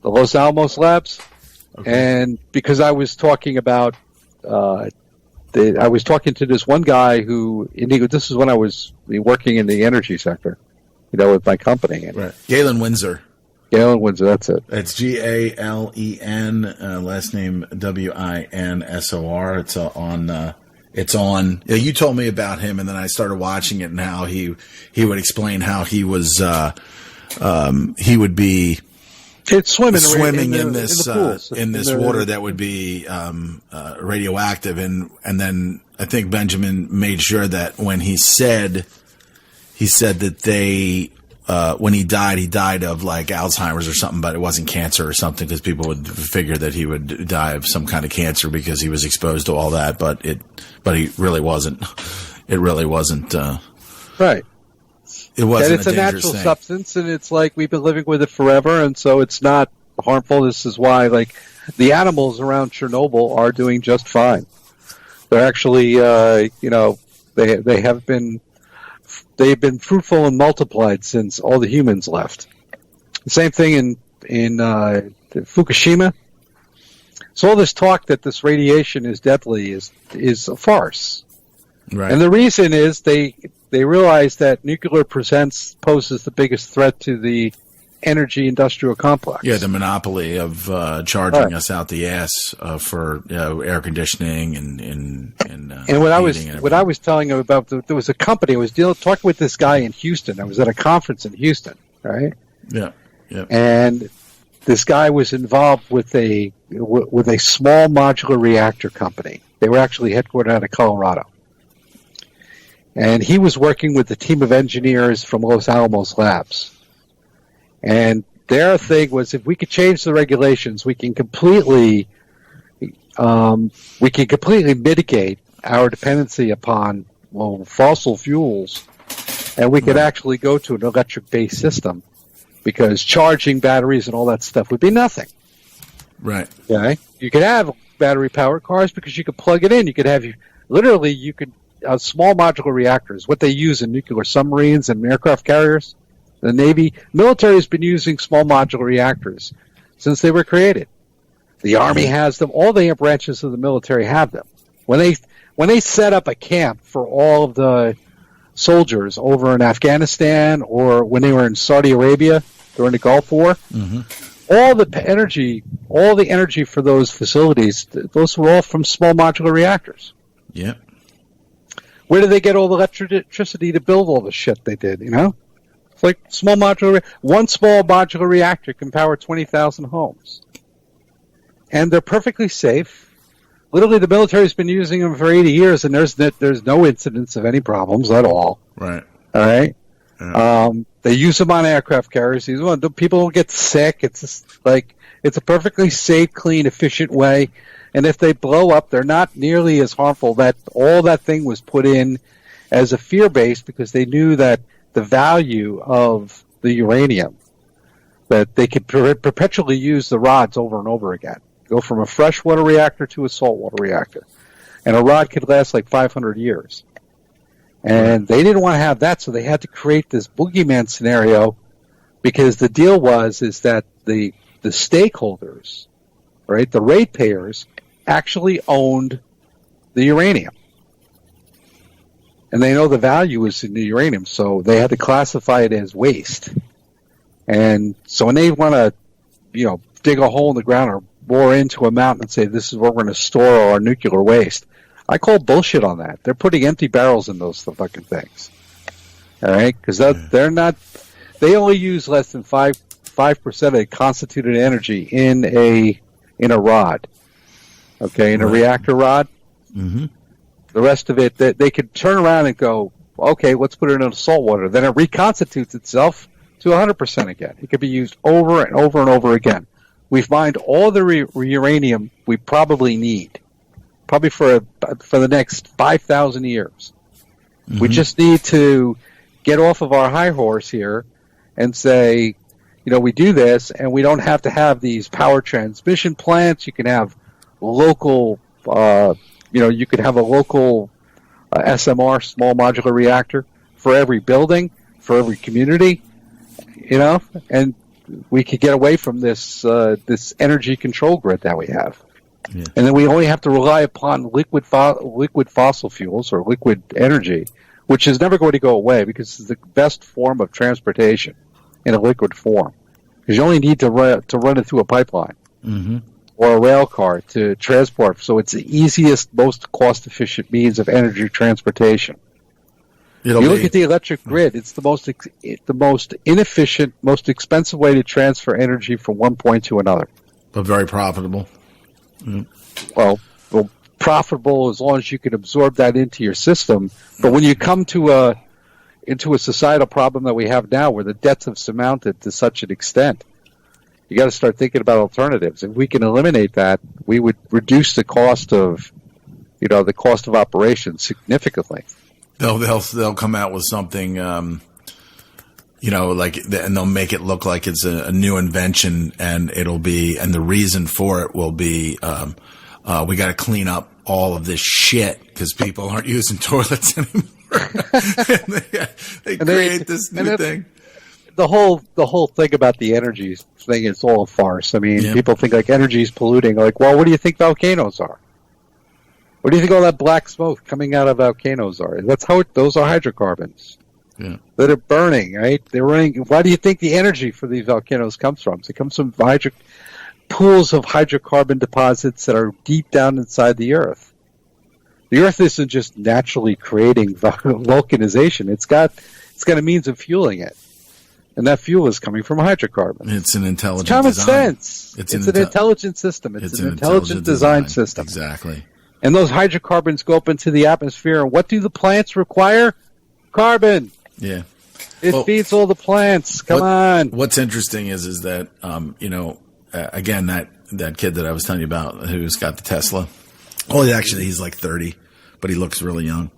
Speaker 8: The Los Alamos labs.
Speaker 7: Okay.
Speaker 8: And because I was talking about I was talking to this one guy who, this is when I was working in the energy sector, with my company.
Speaker 7: Right. Galen Windsor.
Speaker 8: Galen Windsor, that's it.
Speaker 7: It's Galen, last name Winsor. It's on. You told me about him, and then I started watching it. And how he would explain how he was. He would be.
Speaker 8: It's swimming
Speaker 7: in this water that would be radioactive, and then I think Benjamin made sure that when he said that they. When he died of like Alzheimer's or something, but it wasn't cancer or something, because people would figure that he would die of some kind of cancer because he was exposed to all that, but he really wasn't. It really wasn't.
Speaker 8: Right.
Speaker 7: It wasn't.
Speaker 8: And it's a natural
Speaker 7: thing.
Speaker 8: substance, and it's like we've been living with it forever, and so it's not harmful. This is why, like, the animals around Chernobyl are doing just fine. They're actually, they've been fruitful and multiplied since all the humans left. The same thing in Fukushima. So all this talk that this radiation is deadly is a farce.
Speaker 7: Right.
Speaker 8: And the reason is they realize that nuclear poses the biggest threat to the energy industrial complex.
Speaker 7: Yeah, the monopoly of charging us out the ass for air conditioning and
Speaker 8: what I was telling him about, there was a company I was talking with this guy in Houston. I was at a conference in Houston, right?
Speaker 7: Yeah.
Speaker 8: And this guy was involved with a small modular reactor company. They were actually headquartered out of Colorado. And he was working with a team of engineers from Los Alamos Labs. And their thing was, if we could change the regulations, we can completely mitigate our dependency upon fossil fuels, and we could actually go to an electric-based system, because charging batteries and all that stuff would be nothing.
Speaker 7: Right.
Speaker 8: Okay. You could have battery-powered cars because you could plug it in. You could have small modular reactors, what they use in nuclear submarines and aircraft carriers. The Navy, military has been using small modular reactors since they were created. The Army has them. All the branches of the military have them. When they set up a camp for all of the soldiers over in Afghanistan, or when they were in Saudi Arabia during the Gulf War, all the energy for those facilities, those were all from small modular reactors.
Speaker 7: Yeah.
Speaker 8: Where did they get all the electricity to build all the shit they did? It's like one small modular reactor can power 20,000 homes. And they're perfectly safe. Literally, the military's been using them for 80 years, and there's no incidents of any problems at all.
Speaker 7: Right.
Speaker 8: All right?
Speaker 7: Yeah.
Speaker 8: They use them on aircraft carriers. People don't get sick. It's just like, it's a perfectly safe, clean, efficient way. And if they blow up, they're not nearly as harmful. That all that thing was put in as a fear base because they knew that the value of the uranium, that they could perpetually use the rods over and over again. Go from a freshwater reactor to a saltwater reactor. And a rod could last like 500 years. And they didn't want to have that, so they had to create this boogeyman scenario, because the deal is that the stakeholders, right, the ratepayers, actually owned the uranium. And they know the value is in the uranium, so they had to classify it as waste. And so when they want to, dig a hole in the ground or bore into a mountain and say, this is where we're going to store our nuclear waste, I call bullshit on that. They're putting empty barrels in those fucking things. All right? Because they only use less than 5% of the constituted energy in a rod. Okay, in a reactor rod. Mm-hmm. The rest of it, they could turn around and go, okay, let's put it in salt water. Then it reconstitutes itself to 100% again. It could be used over and over and over again. We've mined all the uranium we probably need, probably for the next 5,000 years. Mm-hmm. We just need to get off of our high horse here and say, we do this, and we don't have to have these power transmission plants. You can have local, you could have a local SMR, small modular reactor, for every building, for every community, and we could get away from this energy control grid that we have.
Speaker 7: Yeah.
Speaker 8: And then we only have to rely upon liquid fossil fuels or liquid energy, which is never going to go away because it's the best form of transportation in a liquid form. Because you only need to run it through a pipeline or a rail car to transport. So it's the easiest, most cost-efficient means of energy transportation. You look at the electric grid; it's the most inefficient, most expensive way to transfer energy from one point to another.
Speaker 7: But very profitable.
Speaker 8: Well, profitable as long as you can absorb that into your system. But when you come to into a societal problem that we have now, where the debts have surmounted to such an extent, you got to start thinking about alternatives. If we can eliminate that, we would reduce the cost of operations significantly.
Speaker 7: They'll come out with something, and they'll make it look like it's a new invention, and the reason for it will be, we got to clean up all of this shit because people aren't using toilets anymore. they create this new thing.
Speaker 8: The whole thing about the energy thing is all a farce. I mean, people think like energy is polluting. Like, well, what do you think volcanoes are? What do you think all that black smoke coming out of volcanoes are? Those are hydrocarbons that are burning, right? They're running. Why do you think the energy for these volcanoes comes from? It comes from pools of hydrocarbon deposits that are deep down inside the Earth. The Earth isn't just naturally creating vulcanization. It's got a means of fueling it. And that fuel is coming from hydrocarbons.
Speaker 7: It's an intelligent
Speaker 8: common
Speaker 7: design.
Speaker 8: sense. It's an intelligent system. It's an intelligent design system.
Speaker 7: Exactly.
Speaker 8: And those hydrocarbons go up into the atmosphere. And what do the plants require? Carbon.
Speaker 7: Yeah.
Speaker 8: It feeds all the plants. Come on.
Speaker 7: What's interesting is that, again, that kid that I was telling you about who's got the Tesla. Well, actually, he's like 30, but he looks really young.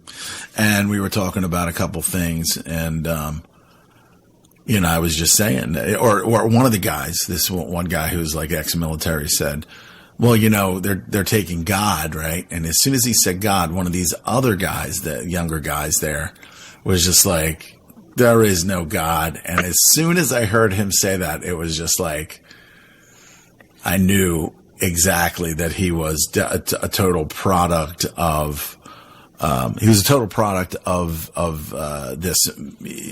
Speaker 7: And we were talking about a couple things, and I was just saying, or one of the guys, this one guy who's like ex-military said, well, they're taking God, right? And as soon as he said God, one of these other guys, the younger guys there, was just like, there is no God. And as soon as I heard him say that, it was just like, I knew exactly that he was a total product of, this,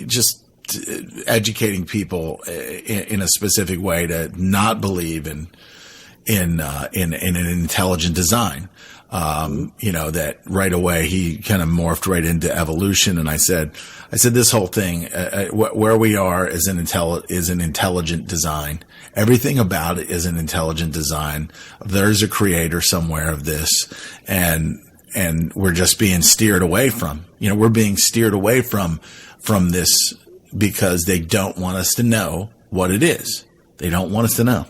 Speaker 7: just educating people in a specific way to not believe in an intelligent design. That right away he kind of morphed right into evolution. And I said, this whole thing, where we are is an intelligent design. Everything about it is an intelligent design. There's a creator somewhere of this, and we're just being steered away from, we're being steered away from this because they don't want us to know what it is. They don't want us to know.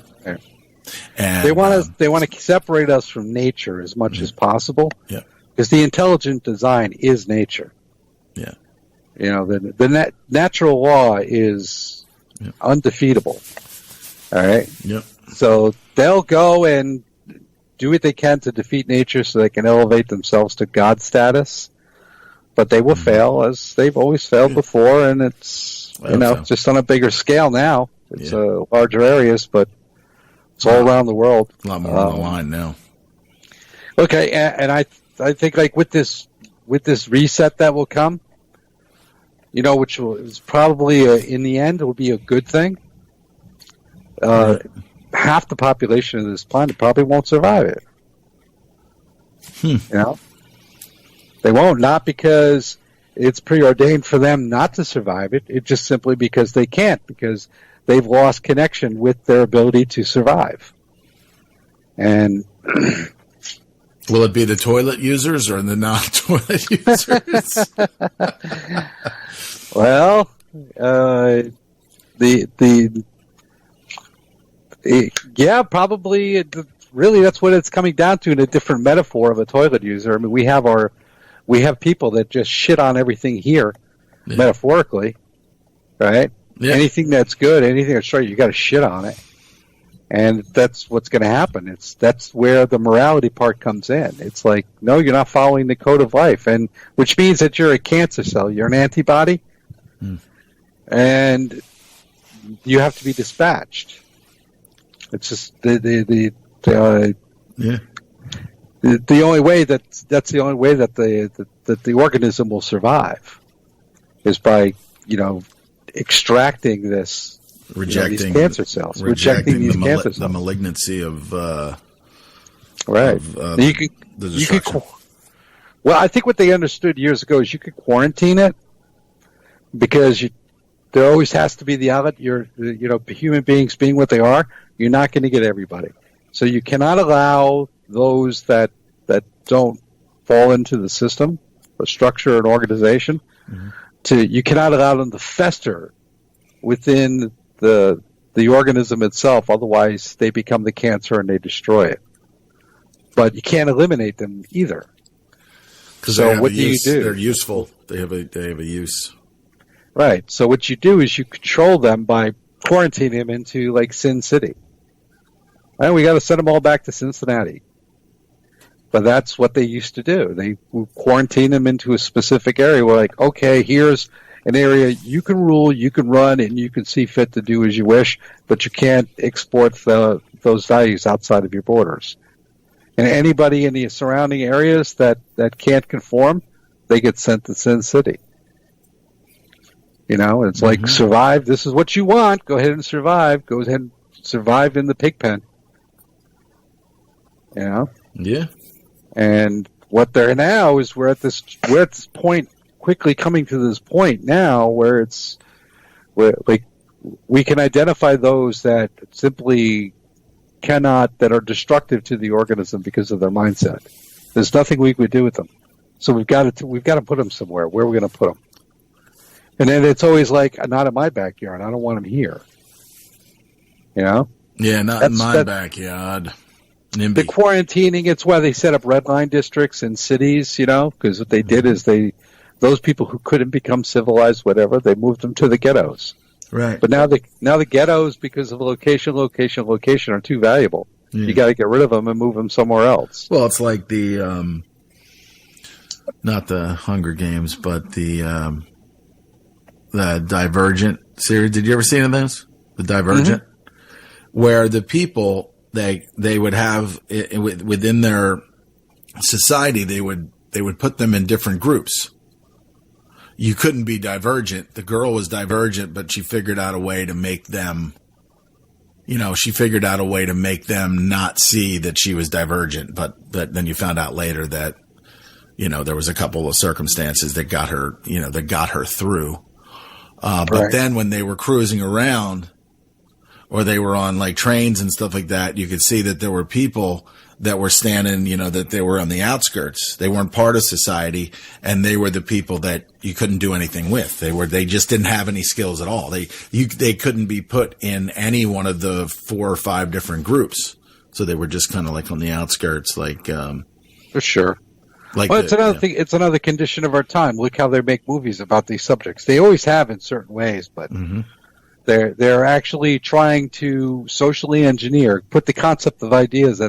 Speaker 7: And
Speaker 8: they want to separate us from nature as much as possible.
Speaker 7: Yeah.
Speaker 8: Because the intelligent design is nature.
Speaker 7: Yeah.
Speaker 8: The natural law is undefeatable. All right.
Speaker 7: Yep.
Speaker 8: So they'll go and do what they can to defeat nature so they can elevate themselves to God status. But they will fail, as they've always failed before, and it's just on a bigger scale now. It's larger areas, but it's all around the world.
Speaker 7: A lot more on the line now.
Speaker 8: Okay, and I think like with this reset that will come, which is probably in the end will be a good thing. Half the population of this planet probably won't survive it. They won't, not because it's preordained for them not to survive it. It's just simply because they can't, because they've lost connection with their ability to survive. And
Speaker 7: will it be the toilet users or the non-toilet users?
Speaker 8: Well, probably. Really, that's what it's coming down to in a different metaphor of a toilet user. I mean, we have people that just shit on everything here, metaphorically, right? Yeah. Anything that's good, anything that's right, you got to shit on it, and that's what's going to happen. That's where the morality part comes in. It's like, no, you're not following the code of life, and which means that you're a cancer cell, you're an antibody, and you have to be dispatched. It's just the only way that's the only way that the organism will survive is by extracting this,
Speaker 7: rejecting
Speaker 8: these cancer cells, rejecting these cancer cells,
Speaker 7: the malignancy of
Speaker 8: right. You
Speaker 7: the
Speaker 8: could.
Speaker 7: destruction.
Speaker 8: Well, I think what they understood years ago is you could quarantine it because there always has to be the outlet. Human beings being what they are, you're not going to get everybody. So you cannot allow those that don't fall into the system, or structure, and organization, you cannot allow them to fester within the organism itself. Otherwise, they become the cancer and they destroy it. But you can't eliminate them either. So what do you do?
Speaker 7: They're useful. They have a use.
Speaker 8: Right. So what you do is you control them by quarantining them into like Sin City. And we got to send them all back to Cincinnati. But that's what they used to do. They would quarantine them into a specific area. We're like, okay, here's an area you can rule, you can run, and you can see fit to do as you wish, but you can't export those values outside of your borders. And anybody in the surrounding areas that can't conform, they get sent to Sin City. It's like, survive. This is what you want. Go ahead and survive. Go ahead and survive in the pig pen. Yeah. And what they're now is we're at this point, quickly coming to this point now where we can identify those that simply that are destructive to the organism because of their mindset. There's nothing we could do with them. So we've got to put them somewhere. Where are we going to put them? And then it's always like, not in my backyard. I don't want them here.
Speaker 7: Yeah, not in my backyard. NIMBY.
Speaker 8: The quarantining, it's why they set up red line districts in cities, because what they did is those people who couldn't become civilized, whatever, they moved them to the ghettos.
Speaker 7: Right.
Speaker 8: But now the ghettos, because of location, are too valuable. Yeah. You got to get rid of them and move them somewhere else.
Speaker 7: Well, it's like the not the Hunger Games, but the Divergent series. Did you ever see any of those? The Divergent, where the people they would have within their society, they would put them in different groups. You couldn't be divergent. The girl was divergent, but she figured out a way to make them, not see that she was divergent. But then you found out later that, there was a couple of circumstances that got her, through. But then when they were cruising around or they were on like trains and stuff like that, you could see that there were people that were standing, that they were on the outskirts. They weren't part of society, and they were the people that you couldn't do anything with. They just didn't have any skills at all. They couldn't be put in any one of the 4 or 5 different groups. So they were just kind of like on the outskirts, like
Speaker 8: for sure. It's another thing. It's another condition of our time. Look how they make movies about these subjects. They always have in certain ways, but they're actually trying to socially engineer, put the concept of ideas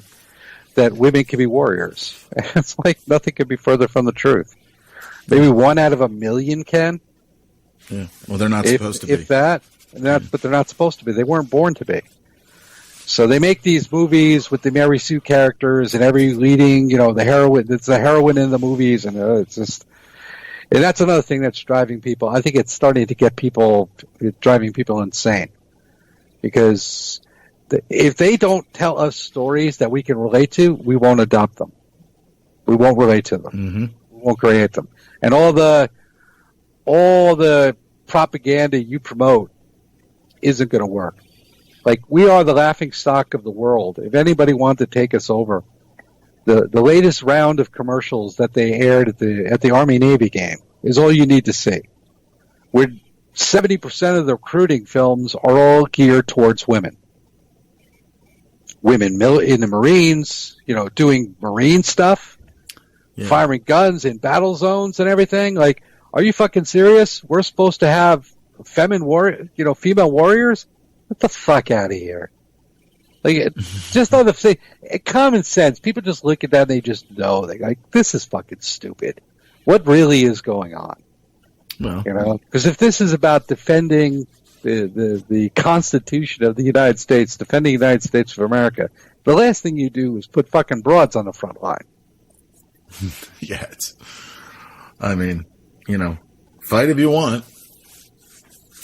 Speaker 8: that women can be warriors. It's like nothing could be further from the truth. Maybe 1 out of 1,000,000 can.
Speaker 7: Yeah. Well, they're not supposed to be.
Speaker 8: If that, but they're not supposed to be. They weren't born to be. So they make these movies with the Mary Sue characters and every leading, the heroine. It's the heroine in the movies, and it's just. And that's another thing that's driving people. I think it's starting to get driving people insane, because if they don't tell us stories that we can relate to, we won't adopt them. We won't relate to them. We won't create them. And all the propaganda you promote isn't going to work. Like, we are the laughing stock of the world. If anybody wanted to take us over, the latest round of commercials that they aired at the Army-Navy game is all you need to see. 70% of the recruiting films are all geared towards women. Women in the Marines, doing Marine stuff, firing guns in battle zones and everything. Like, are you fucking serious? We're supposed to have female warriors? Get the fuck out of here. Like, just on the thing, common sense. People just look at that and they just know. They're like, this is fucking stupid. What really is going on?
Speaker 7: Well,
Speaker 8: because if this is about defending the Constitution of the United States, defending the United States of America, the last thing you do is put fucking broads on the front line.
Speaker 7: Yeah, fight if you want.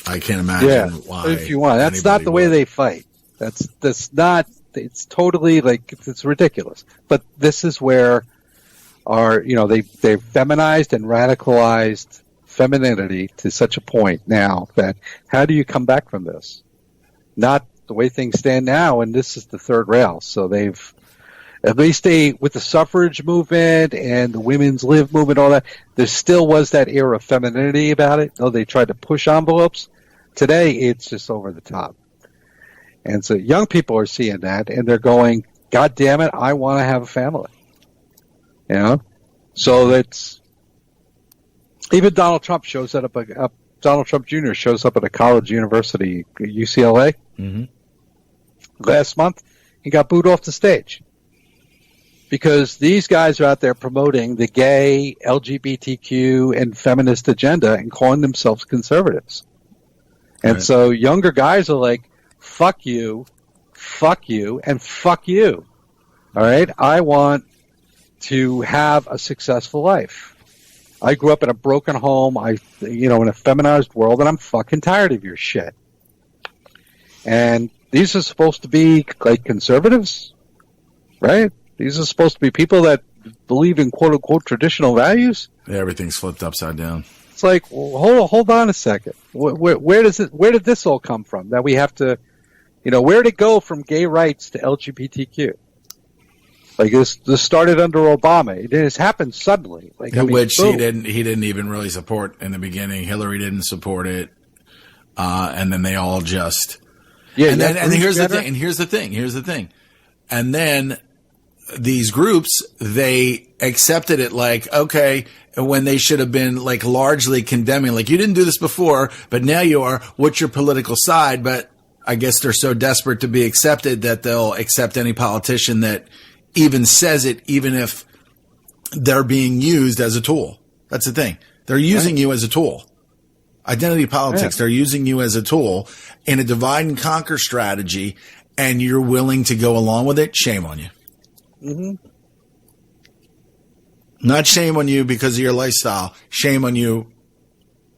Speaker 7: I can't imagine why.
Speaker 8: If you want. That's not the way they fight. That's not, it's totally it's ridiculous. But this is where they've feminized and radicalized femininity to such a point now that how do you come back from this? Not the way things stand now, and this is the third rail. So they've, at least with the suffrage movement and the women's live movement, all that, there still was that era of femininity about it. Though they tried to push envelopes. Today, it's just over the top. And so young people are seeing that, and they're going, God damn it, I want to have a family. So that's, even Donald Trump shows up, Donald Trump Jr. shows up at a college university, UCLA, last month. He got booed off the stage. Because these guys are out there promoting the gay, LGBTQ, and feminist agenda and calling themselves conservatives. And so younger guys are like, fuck you, and fuck you. All right? I want to have a successful life. I grew up in a broken home, in a feminized world, and I'm fucking tired of your shit. And these are supposed to be like conservatives, right? These are supposed to be people that believe in quote unquote traditional values.
Speaker 7: Yeah, everything's flipped upside down.
Speaker 8: It's like, well, hold on a second. Where did this all come from? That we have to, where did it go from gay rights to LGBTQ? Like this started under Obama. It has happened suddenly.
Speaker 7: Which he didn't even really support in the beginning. Hillary didn't support it, and then they all just And here's the thing. And then these groups, they accepted it like, okay, when they should have been like largely condemning, like you didn't do this before, but now you are. What's your political side? But I guess they're so desperate to be accepted that they'll accept any politician that even says it, even if they're being used as a tool. That's the thing. They're using you as a tool. Identity politics, they're using you as a tool in a divide and conquer strategy, and you're willing to go along with it. Shame on you. Mm-hmm. Not shame on you because of your lifestyle. Shame on you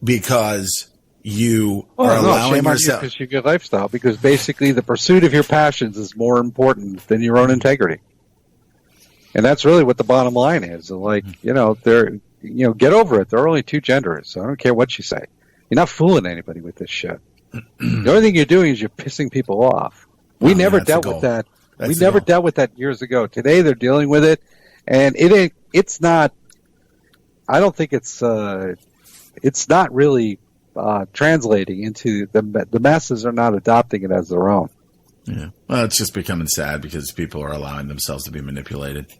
Speaker 7: because you are allowing yourself.
Speaker 8: Because of your lifestyle. Because basically, the pursuit of your passions is more important than your own integrity. And that's really what the bottom line is. Like, get over it. There are only two genders. So I don't care what you say. You're not fooling anybody with this shit. The only thing you're doing is you're pissing people off. We never dealt with that. We never dealt with that years ago. Today they're dealing with it, and it's not. I don't think it's not really translating into the masses are not adopting it as their own.
Speaker 7: Yeah, well, it's just becoming sad because people are allowing themselves to be manipulated,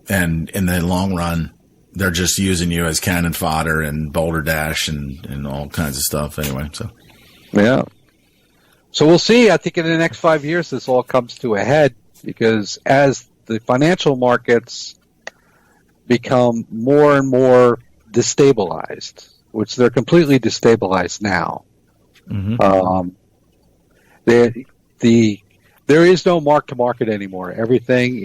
Speaker 7: and in the long run, they're just using you as cannon fodder and boulder dash and all kinds of stuff. Anyway, so
Speaker 8: yeah. So we'll see. I think in the next 5 years, this all comes to a head because as the financial markets become more and more destabilized, which they're completely destabilized now, there is no mark to market anymore. Everything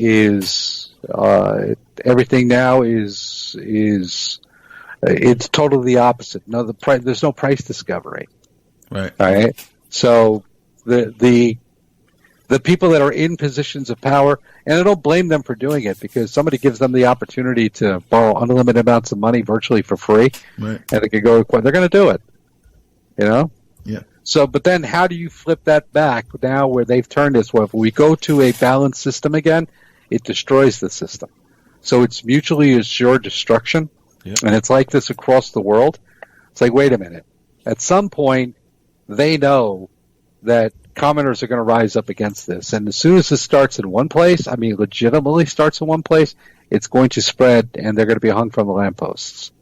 Speaker 8: now is it's totally the opposite. No, there's no price discovery.
Speaker 7: Right.
Speaker 8: All right. So the people that are in positions of power, and I don't blame them for doing it because somebody gives them the opportunity to borrow unlimited amounts of money virtually for free,
Speaker 7: right?
Speaker 8: And they could go. They're going to do it.
Speaker 7: Yeah.
Speaker 8: So, but then how do you flip that back now where they've turned this? Well, if we go to a balanced system again, it destroys the system. So it's mutually assured destruction, and it's like this across the world. It's like, wait a minute. At some point, they know that commoners are going to rise up against this. And as soon as this starts in one place, I mean legitimately starts in one place, it's going to spread and they're going to be hung from the lampposts.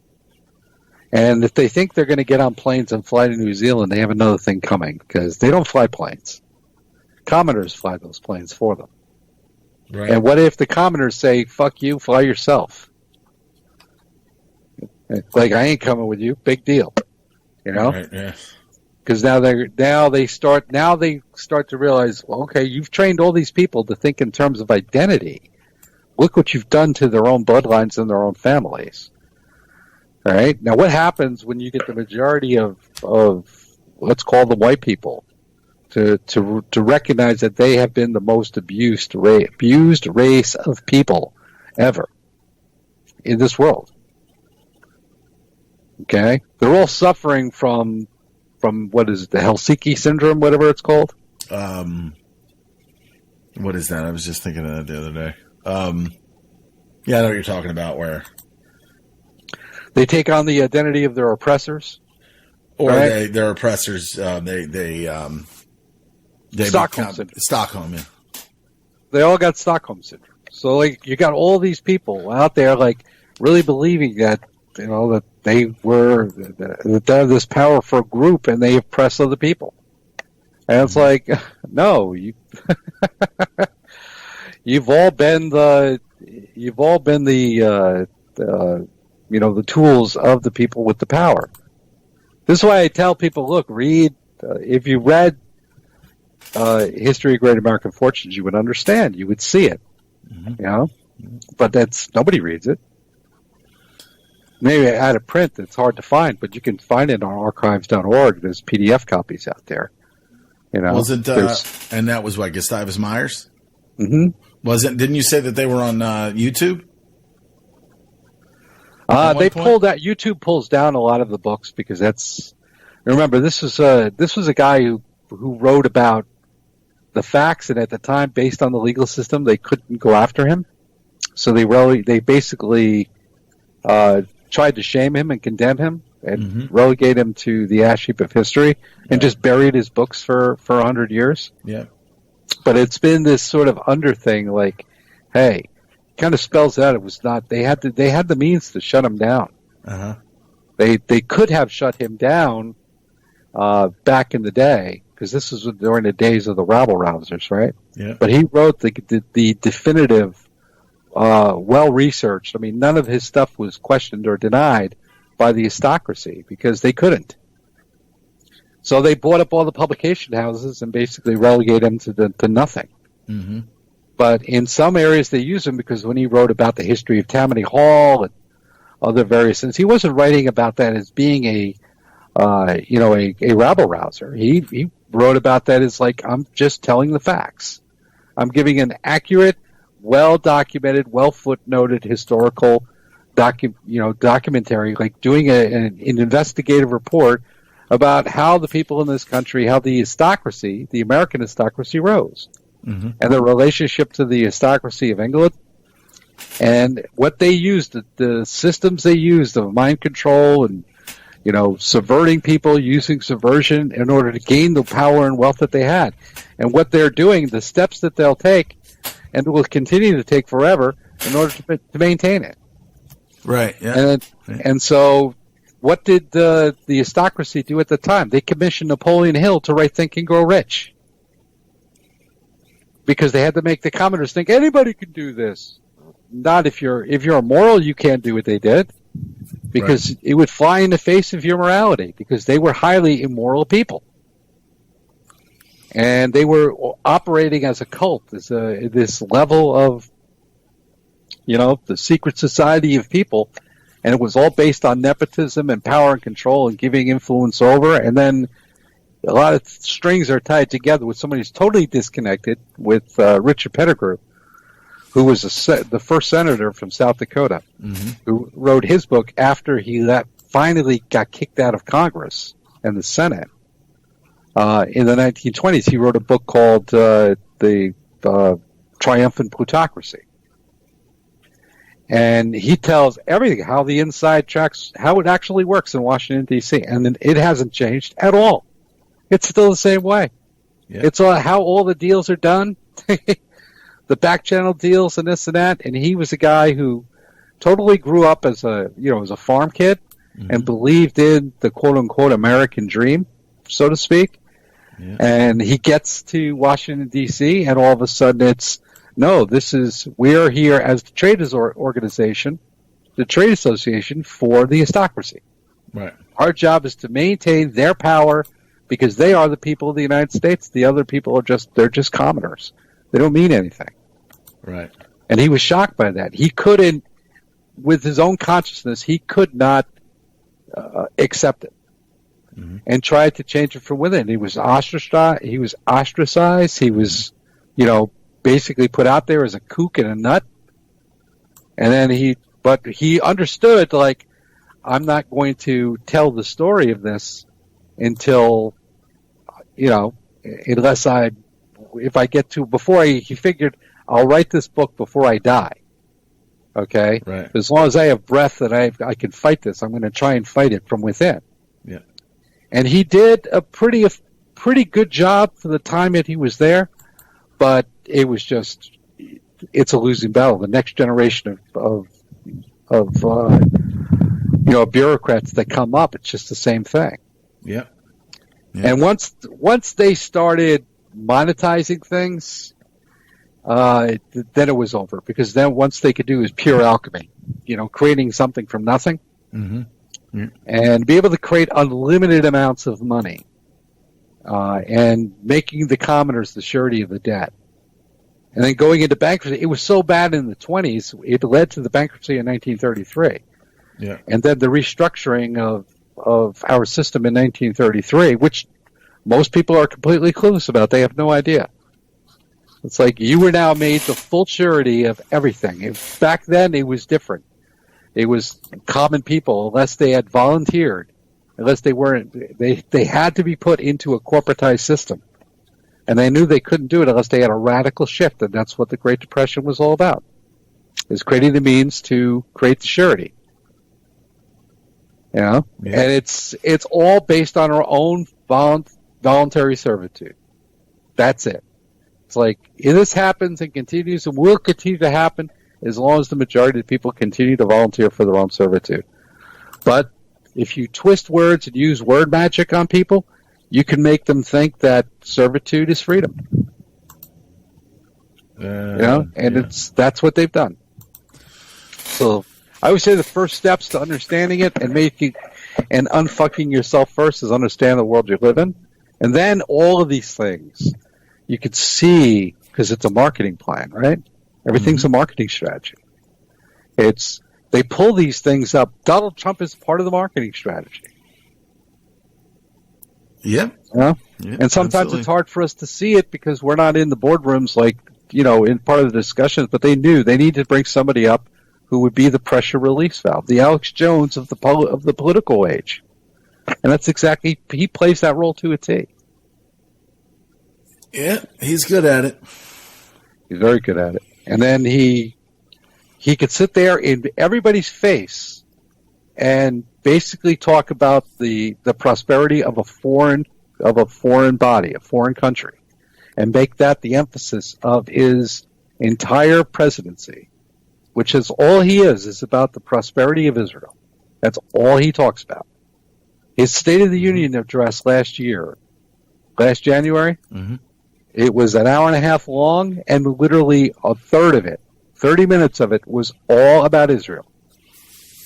Speaker 8: And if they think they're going to get on planes and fly to New Zealand, they have another thing coming because they don't fly planes. Commoners fly those planes for them. Right. And what if the commoners say, fuck you, fly yourself? Like, I ain't coming with you. Big deal.
Speaker 7: Right, yeah.
Speaker 8: Because now they start to realize, well, okay, you've trained all these people to think in terms of identity. look what you've done to their own bloodlines and their own families. All right. Now, what happens when you get the majority of let's call them white people to recognize that they have been the most abused race of people ever in this world? Okay, they're all suffering from what is it, the Helsinki syndrome, whatever it's called.
Speaker 7: What is that? I was just thinking of that the other day. Yeah, I know what you're talking about. Where
Speaker 8: they take on the identity of their oppressors,
Speaker 7: or
Speaker 8: right?
Speaker 7: their oppressors. They
Speaker 8: Stockholm syndrome.
Speaker 7: Stockholm. Yeah.
Speaker 8: They all got Stockholm syndrome. So like you got all these people out there like really believing that that they have this powerful group and they oppress other people. And it's like, no, you've all been the tools of the people with the power. This is why I tell people, look, read, if you read History of Great American Fortunes, you would understand, you would see it, but nobody reads it. Maybe out of print, it's hard to find, but you can find it on archives.org. There's PDF copies out there.
Speaker 7: Wasn't and that was what, Gustavus Myers?
Speaker 8: Mm-hmm.
Speaker 7: Wasn't? Didn't you say that they were on YouTube?
Speaker 8: They pulled out. YouTube pulls down a lot of the books because remember, this was a guy who wrote about the facts, and at the time, based on the legal system, they couldn't go after him. So they basically tried to shame him and condemn him and relegate him to the ash heap of history and just buried his books for 100 years.
Speaker 7: Yeah.
Speaker 8: But it's been this sort of under thing, like, hey, kind of spells out it was not. They had the means to shut him down.
Speaker 7: Uh-huh.
Speaker 8: They could have shut him down back in the day, because this was during the days of the rabble-rousers, right?
Speaker 7: Yeah.
Speaker 8: But he wrote the definitive, well-researched. I mean, none of his stuff was questioned or denied by the aristocracy because they couldn't. So they bought up all the publication houses and basically relegated him to nothing.
Speaker 7: Mm-hmm.
Speaker 8: But in some areas they use him because when he wrote about the history of Tammany Hall and other various things, he wasn't writing about that as being a rabble rouser. He wrote about that as like, I'm just telling the facts. I'm giving an accurate, well documented, well footnoted historical documentary, like doing an investigative report about how the people in this country, how the aristocracy, the American aristocracy, rose, and the relationship to the aristocracy of England, and what they used, the systems they used of mind control and subverting people, using subversion in order to gain the power and wealth that they had, and what they're doing, the steps that they'll take, and will continue to take forever in order to maintain it.
Speaker 7: Right. Yeah.
Speaker 8: And so, what did the aristocracy do at the time? They commissioned Napoleon Hill to write "Think and Grow Rich," because they had to make the commoners think anybody can do this. Not if you're immoral, you can't do what they did, because it would fly in the face of your morality, because they were highly immoral people. And they were operating as a cult, as this level of, the secret society of people. And it was all based on nepotism and power and control and giving influence over. And then a lot of strings are tied together with somebody who's totally disconnected, with Richard Pettigrew, who was the first senator from South Dakota, who wrote his book after he finally got kicked out of Congress and the Senate. In the 1920s, he wrote a book called The Triumphant Plutocracy. And he tells everything, how the inside tracks, how it actually works in Washington, D.C. And it hasn't changed at all. It's still the same way. Yeah. It's how all the deals are done, the back channel deals and this and that. And he was a guy who totally grew up as a farm kid and believed in the quote unquote American dream, so to speak. Yeah. And he gets to Washington, D.C., and all of a sudden we are here as the traders organization, the trade association for the aristocracy.
Speaker 7: Right.
Speaker 8: Our job is to maintain their power because they are the people of the United States. The other people they're just commoners. They don't mean anything.
Speaker 7: Right.
Speaker 8: And he was shocked by that. He couldn't, with his own consciousness, he could not accept it, and tried to change it from within. He was ostracized. He was, basically put out there as a kook and a nut. And then but he understood, like, I'm not going to tell the story of this until, he figured, I'll write this book before I die. Okay?
Speaker 7: Right.
Speaker 8: As long as I have breath that I can fight this, I'm going to try and fight it from within.
Speaker 7: Yeah.
Speaker 8: And he did a pretty good job for the time that he was there, but it was just, it's a losing battle. The next generation of bureaucrats that come up, it's just the same thing.
Speaker 7: Yeah.
Speaker 8: And once they started monetizing things, then it was over, because then once they could do is pure alchemy, creating something from nothing, and be able to create unlimited amounts of money, and making the commoners the surety of the debt. And then going into bankruptcy, it was so bad in the 1920s, it led to the bankruptcy in 1933.
Speaker 7: Yeah.
Speaker 8: And then the restructuring of our system in 1933, which most people are completely clueless about. They have no idea. It's like you were now made the full surety of everything. Back then, it was different. It was common people, unless they had volunteered, unless they weren't, they had to be put into a corporatized system. And they knew they couldn't do it unless they had a radical shift, and that's what the Great Depression was all about, is creating the means to create the surety. Yeah. And it's all based on our own voluntary servitude. That's it. It's like, if this happens and continues and will continue to happen as long as the majority of people continue to volunteer for their own servitude. But if you twist words and use word magic on people, you can make them think that servitude is freedom. That's what they've done. So I would say the first steps to understanding it and unfucking yourself first is understand the world you live in. And then all of these things you could see, because it's a marketing plan, right? Everything's a marketing strategy. They pull these things up. Donald Trump is part of the marketing strategy.
Speaker 7: Yeah.
Speaker 8: And sometimes it's hard for us to see it because we're not in the boardrooms, in part of the discussions, but they knew they needed to bring somebody up who would be the pressure release valve, the Alex Jones of the political age. And that's exactly, he plays that role to a T.
Speaker 7: Yeah, he's good at it.
Speaker 8: He's very good at it. And then he could sit there in everybody's face and basically talk about the prosperity of a foreign body, a foreign country, and make that the emphasis of his entire presidency, which is all he is about the prosperity of Israel. That's all he talks about. His State of the Union address last January, it was an hour and a half long, and literally a third of it, 30 minutes of it, was all about Israel.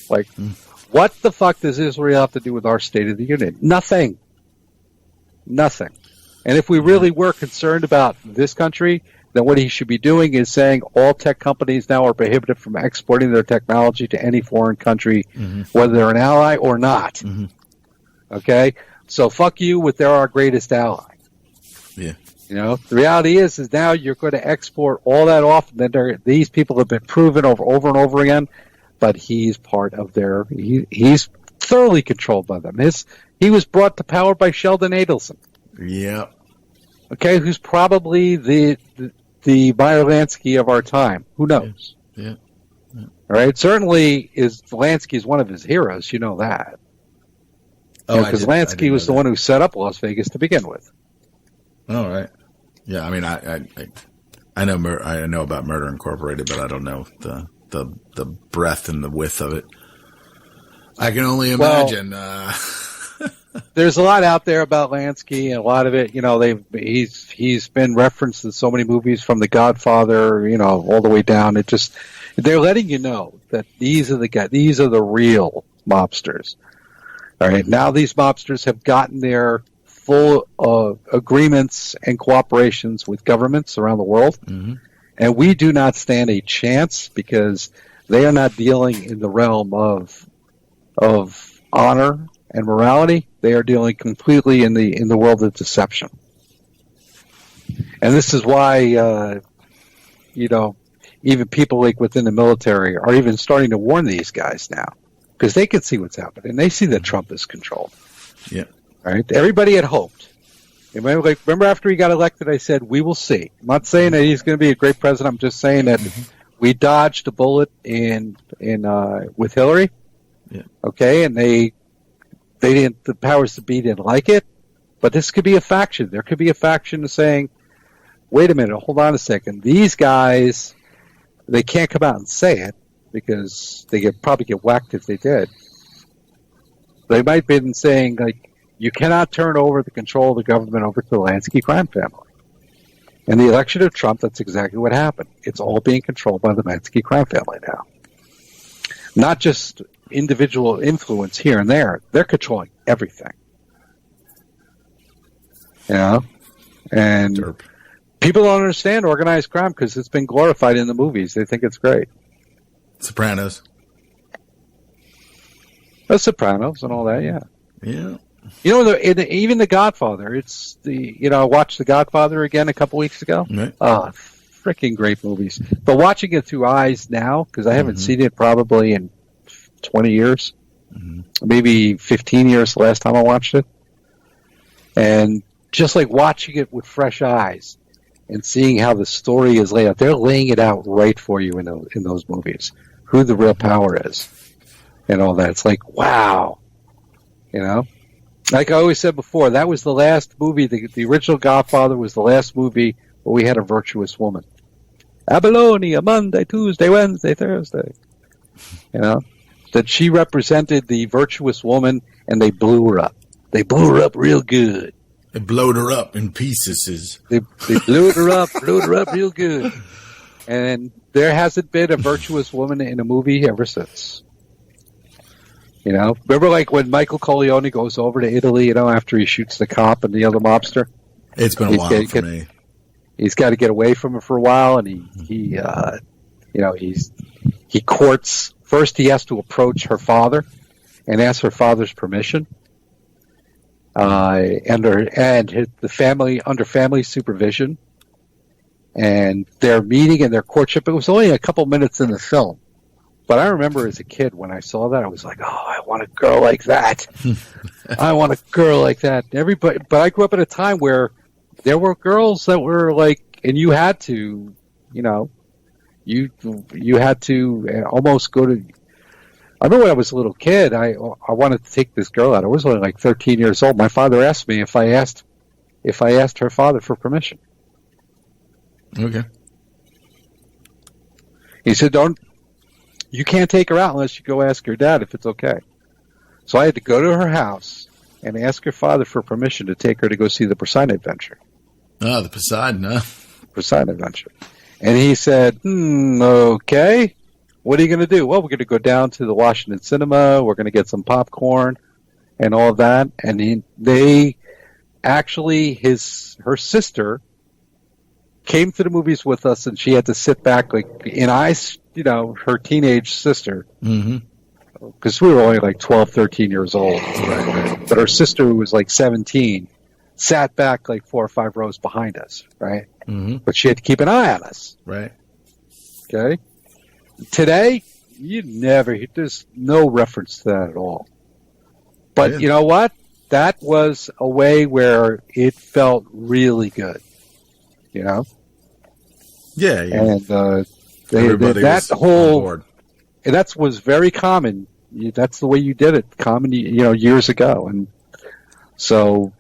Speaker 8: Like, what the fuck does Israel have to do with our State of the Union? Nothing. And if we really were concerned about this country, then what he should be doing is saying all tech companies now are prohibited from exporting their technology to any foreign country, whether they're an ally or not. Okay? So fuck you with they're our greatest ally.
Speaker 7: Yeah.
Speaker 8: The reality is now you're going to export all that off, and then these people have been proven over and over again, but he's part of he's thoroughly controlled by them. He was brought to power by Sheldon Adelson.
Speaker 7: Yeah.
Speaker 8: Okay, who's probably the Meyer Lansky of our time. Who knows?
Speaker 7: Yeah.
Speaker 8: All right. Certainly, Lansky is one of his heroes. You know that. Because Lansky was the one who set up Las Vegas to begin with.
Speaker 7: All right. Yeah. I mean, I know about Murder Incorporated, but I don't know the breadth and the width of it. I can only imagine.
Speaker 8: There's a lot out there about Lansky, and a lot of it, he's been referenced in so many movies, from The Godfather, all the way down. They're letting you know that these are the real mobsters. All right, now these mobsters have gotten their full agreements and cooperations with governments around the world, And we do not stand a chance because they are not dealing in the realm of honor and morality. They are dealing completely in the world of deception. And this is why, even people like within the military are even starting to warn these guys now because they can see what's happening. They see that Trump is controlled.
Speaker 7: Yeah.
Speaker 8: Right? Everybody had hoped. Remember after he got elected, I said, we will see. I'm not saying that he's going to be a great president. I'm just saying that we dodged a bullet with Hillary.
Speaker 7: Yeah.
Speaker 8: Okay. And the powers that be didn't like it, but this could be a faction. There could be a faction saying, wait a minute, hold on a second. These guys, they can't come out and say it because they probably get whacked if they did. They might have been saying, like, you cannot turn over the control of the government over to the Lansky crime family. In the election of Trump, that's exactly what happened. It's all being controlled by the Lansky crime family now. Not just individual influence here and there. They're controlling everything. And
Speaker 7: Derp.
Speaker 8: People don't understand organized crime because it's been glorified in the movies. They think it's great.
Speaker 7: Sopranos.
Speaker 8: The Sopranos and all that, yeah.
Speaker 7: Yeah.
Speaker 8: Even The Godfather. I watched The Godfather again a couple weeks ago.
Speaker 7: Right.
Speaker 8: Freaking great movies. But watching it through eyes now, because I haven't seen it probably in 20 years, maybe 15 years the last time I watched it. And just like watching it with fresh eyes and seeing how the story is laid out, they're laying it out right for you in those movies, who the real power is and all that. It's like, wow. Like I always said before, that was the last movie, the original Godfather was the last movie where we had a virtuous woman. Abalone, Monday, Tuesday, Wednesday, Thursday. That she represented the virtuous woman, and they blew her up. They blew her up real good.
Speaker 7: They blowed her up in pieces.
Speaker 8: They blew her up real good. And there hasn't been a virtuous woman in a movie ever since. Remember like when Michael Corleone goes over to Italy, after he shoots the cop and the other mobster?
Speaker 7: It's been a while for me.
Speaker 8: He's got to get away from her for a while, and he courts. First, he has to approach her father and ask her father's permission. The family under family supervision, and their meeting and their courtship. It was only a couple minutes in the film, but I remember as a kid when I saw that, I was like, "Oh, I want a girl like that. I want a girl like that." Everybody, but I grew up at a time where there were girls that were like, and you had to, you had to almost go to. I remember when I was a little kid, I wanted to take this girl out. I was only like 13 years old. My father asked me if I asked her father for permission.
Speaker 7: Okay.
Speaker 8: He said, you can't take her out unless you go ask your dad if it's okay. So I had to go to her house and ask her father for permission to take her to go see the Poseidon Adventure.
Speaker 7: Oh, the Poseidon, huh?
Speaker 8: Poseidon Adventure. And he said, okay. What are you going to do? Well, we're going to go down to the Washington Cinema. We're going to get some popcorn and all of that. And her sister came to the movies with us, and she had to sit back, her teenage sister, because we were only like 12, 13 years old. Right? But her sister, who was like 17, sat back like 4 or 5 rows behind us, right? Mm-hmm. But she had to keep an eye on us.
Speaker 7: Right.
Speaker 8: Okay? Today, there's no reference to that at all. But you know what? That was a way where it felt really good.
Speaker 7: Yeah.
Speaker 8: And
Speaker 7: everybody was on board.
Speaker 8: And that was very common. That's the way you did it, common, years ago. And so,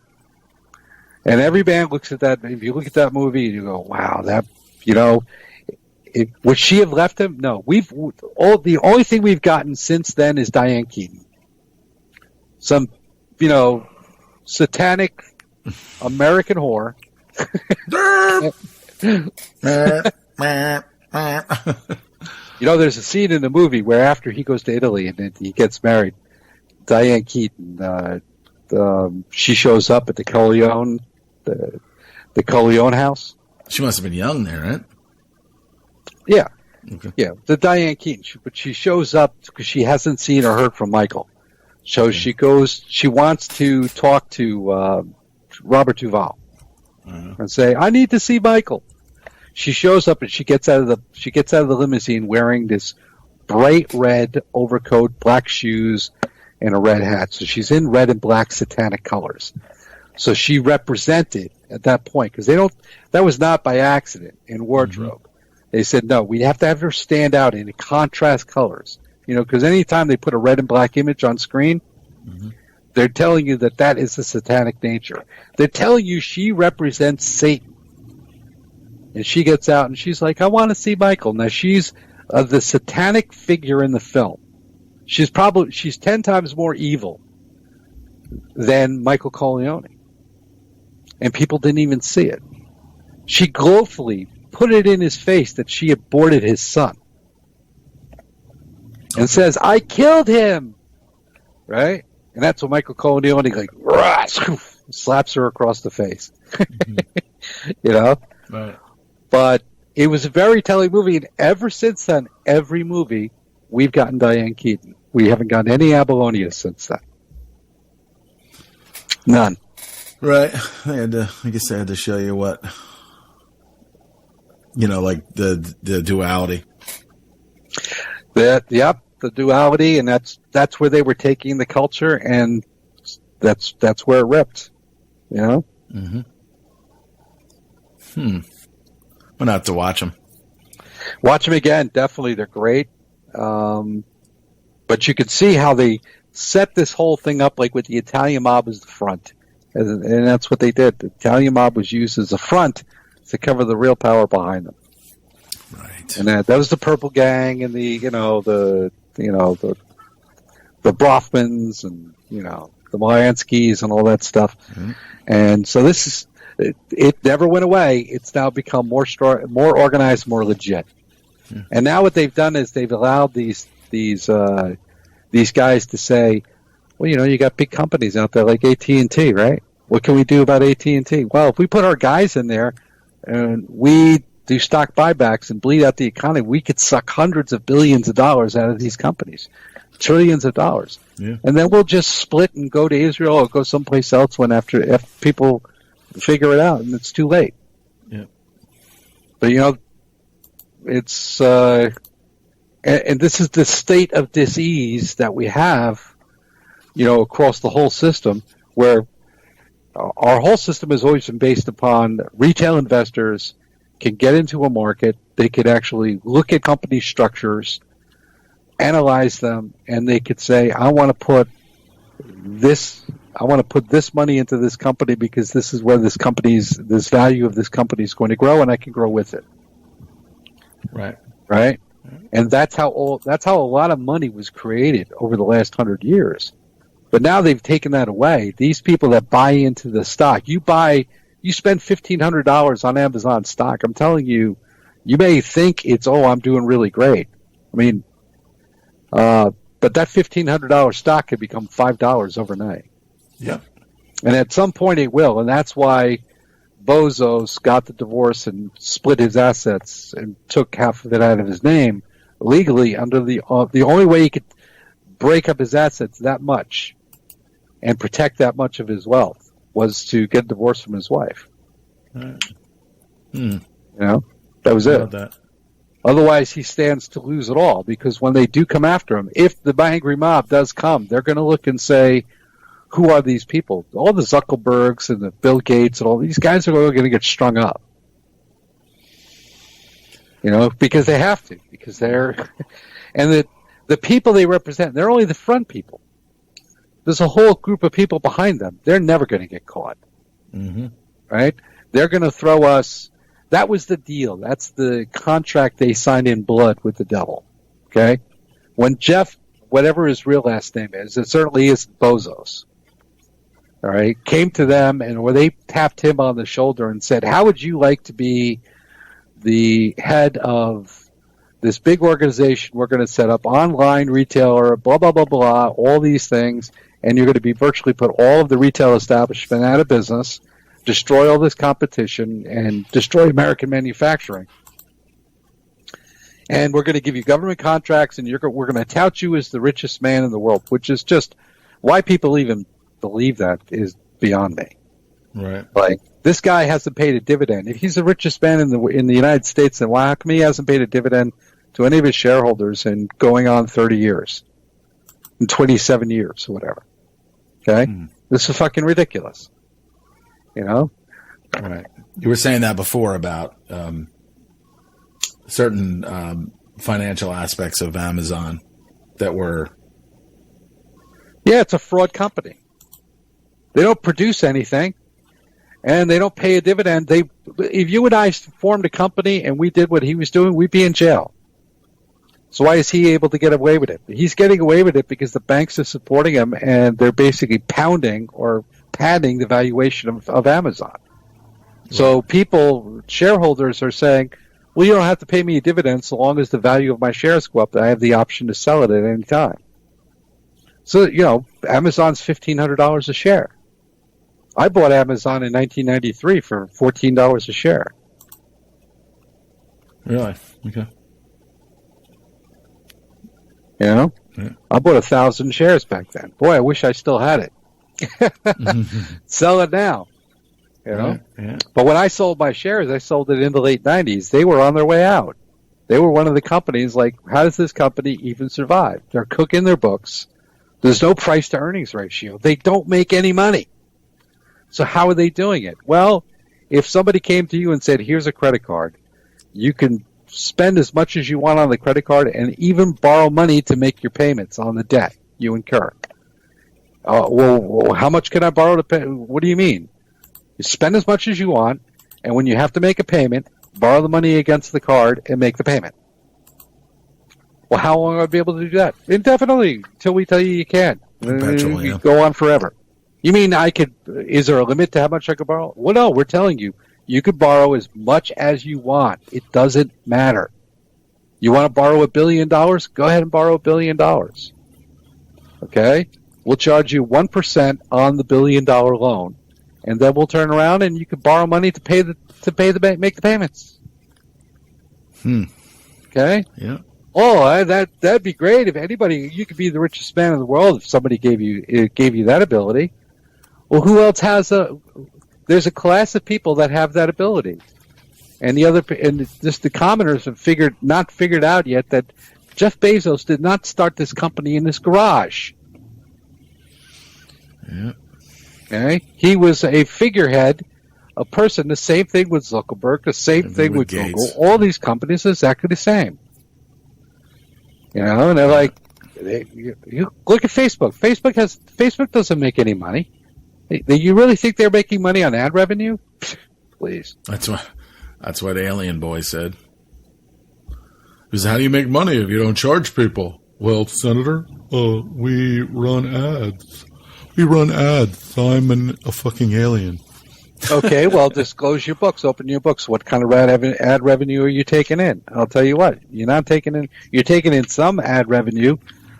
Speaker 8: and every man looks at that. If you look at that movie, you go, "Wow, that." Would she have left him? No. The only thing we've gotten since then is Diane Keaton. Some, satanic American whore. There's a scene in the movie where after he goes to Italy and then he gets married, Diane Keaton, she shows up at the Corleone house.
Speaker 7: She must have been young there, right?
Speaker 8: Yeah.
Speaker 7: Okay.
Speaker 8: Yeah, the Diane Keaton. But she shows up because she hasn't seen or heard from Michael. So she wants to talk to Robert Duvall and say, I need to see Michael. She shows up and she gets out of the limousine wearing this bright red overcoat, black shoes, and a red hat. So she's in red and black satanic colors. So she represented at that point, because that was not by accident in wardrobe. Mm-hmm. They said, no, we have to have her stand out in contrast colors. Because anytime they put a red and black image on screen, they're telling you that is the satanic nature. They're telling you she represents Satan. And she gets out and she's like, I want to see Michael. Now she's the satanic figure in the film. She's 10 times more evil than Michael Corleone. And people didn't even see it. She glowfully put it in his face that she aborted his son. And says, I killed him! Right? And that's what Michael Corleone slaps her across the face.
Speaker 7: Right.
Speaker 8: But it was a very telling movie, and ever since then, every movie, we've gotten Diane Keaton. We haven't gotten any Apollonius since then. None.
Speaker 7: Right. I guess I had to show you what, like the duality.
Speaker 8: The duality, and that's where they were taking the culture, and that's where it ripped.
Speaker 7: Mm-hmm. I'm gonna have to watch them.
Speaker 8: Watch them again. Definitely, they're great. But you could see how they set this whole thing up, like with the Italian mob as the front, and that's what they did. The Italian mob was used as a front to cover the real power behind them.
Speaker 7: Right.
Speaker 8: And that was the Purple Gang and the Brofmans and the Mayanskis and all that stuff. Mm-hmm. And so this is. It never went away. It's now become more organized, more legit. Yeah. And now what they've done is they've allowed these guys to say, well, you got big companies out there like AT&T, right? What can we do about AT&T? Well, if we put our guys in there and we do stock buybacks and bleed out the economy, we could suck hundreds of billions of dollars out of these companies, trillions of dollars. Yeah. And then we'll just split and go to Israel or go someplace else if people figure it out, and it's too late.
Speaker 7: Yeah.
Speaker 8: But it's and this is the state of dis-ease that we have, across the whole system, where our whole system has always been based upon retail investors can get into a market, they could actually look at company structures, analyze them, and they could say, I want to put this money into this company because this is where this value of this company is going to grow, and I can grow with it.
Speaker 7: Right.
Speaker 8: Right. And that's how a lot of money was created over the last 100 years. But now they've taken that away. These people that buy into the stock, you spend $1,500 on Amazon stock. I'm telling you, you may think it's, I'm doing really great. I mean, but that $1,500 stock could become $5 overnight.
Speaker 7: Yep.
Speaker 8: And at some point it will, and that's why Bezos got the divorce and split his assets and took half of it out of his name legally under the only way he could break up his assets that much and protect that much of his wealth was to get divorced from his wife.
Speaker 7: Right.
Speaker 8: That was it.
Speaker 7: That.
Speaker 8: Otherwise, he stands to lose it all, because when they do come after him, if the angry mob does come, they're going to look and say, who are these people? All the Zuckerbergs and the Bill Gates and all these guys are going to get strung up. Because they have to. Because they're... And the people they represent, they're only the front people. There's a whole group of people behind them. They're never going to get caught.
Speaker 7: Mm-hmm.
Speaker 8: Right? They're going to throw us... That was the deal. That's the contract they signed in blood with the devil. Okay? When Jeff, whatever his real last name is, it certainly isn't Bezos. All right, came to them and where they tapped him on the shoulder and said, how would you like to be the head of this big organization we're going to set up, online retailer, blah, blah, blah, blah, all these things, and you're going to be virtually put all of the retail establishment out of business, destroy all this competition, and destroy American manufacturing. and we're going to give you government contracts, and we're going to tout you as the richest man in the world, which is just why people even believe that is beyond me.
Speaker 7: Right.
Speaker 8: Like, this guy hasn't paid a dividend. If he's the richest man in the United States, then why how come he hasn't paid a dividend to any of his shareholders in going on 30 years, in 27 years, or whatever? Okay, This is fucking ridiculous. You know.
Speaker 7: Right. You were saying that before about certain financial aspects of Amazon that were.
Speaker 8: Yeah, it's a fraud company. They don't produce anything, and they don't pay a dividend. If you and I formed a company and we did what he was doing, we'd be in jail. So why is he able to get away with it? He's getting away with it because the banks are supporting him, and they're basically pounding or padding the valuation of Amazon. So shareholders are saying, well, you don't have to pay me a dividend so long as the value of my shares go up. I have the option to sell it at any time. So, Amazon's $1,500 a share. I bought Amazon in 1993 for $14 a share.
Speaker 7: Really? Okay.
Speaker 8: Yeah. I bought 1,000 shares back then. Boy, I wish I still had it. Sell it now. Yeah. But when I sold my shares, I sold it in the late 90s. They were on their way out. They were one of the companies, like, how does this company even survive? They're cooking their books. There's no price to earnings ratio. They don't make any money. So how are they doing it? Well, if somebody came to you and said, here's a credit card, you can spend as much as you want on the credit card and even borrow money to make your payments on the debt you incur. Well, how much can I borrow to pay? What do you mean? You spend as much as you want, and when you have to make a payment, borrow the money against the card and make the payment. Well, how long will I be able to do that? Indefinitely, until we tell you can.
Speaker 7: Perpetually, yeah.
Speaker 8: Go on forever. You mean is there a limit to how much I could borrow? Well, no, we're telling you, you could borrow as much as you want. It doesn't matter. You want to borrow $1 billion? Go ahead and borrow $1 billion. Okay? We'll charge you 1% on the $1 billion loan, and then we'll turn around and you can borrow money to make the payments. Okay?
Speaker 7: Yeah.
Speaker 8: Oh, that'd be great if you could be the richest man in the world if somebody gave you that ability. Well, who else has there's a class of people that have that ability. And just the commoners have not figured out yet that Jeff Bezos did not start this company in his garage.
Speaker 7: Yeah.
Speaker 8: Okay? He was a figurehead, a person, the same thing with Zuckerberg, the same thing with Google. All these companies are exactly the same. And they're like, you look at Facebook. Facebook doesn't make any money. You really think they're making money on ad revenue? Please.
Speaker 7: That's what Alien Boy said. He said, how do you make money if you don't charge people? Well, Senator, we run ads. We run ads. I'm a fucking alien.
Speaker 8: Okay, well, disclose your books. Open your books. What kind of ad revenue are you taking in? I'll tell you what. You're taking in some ad revenue,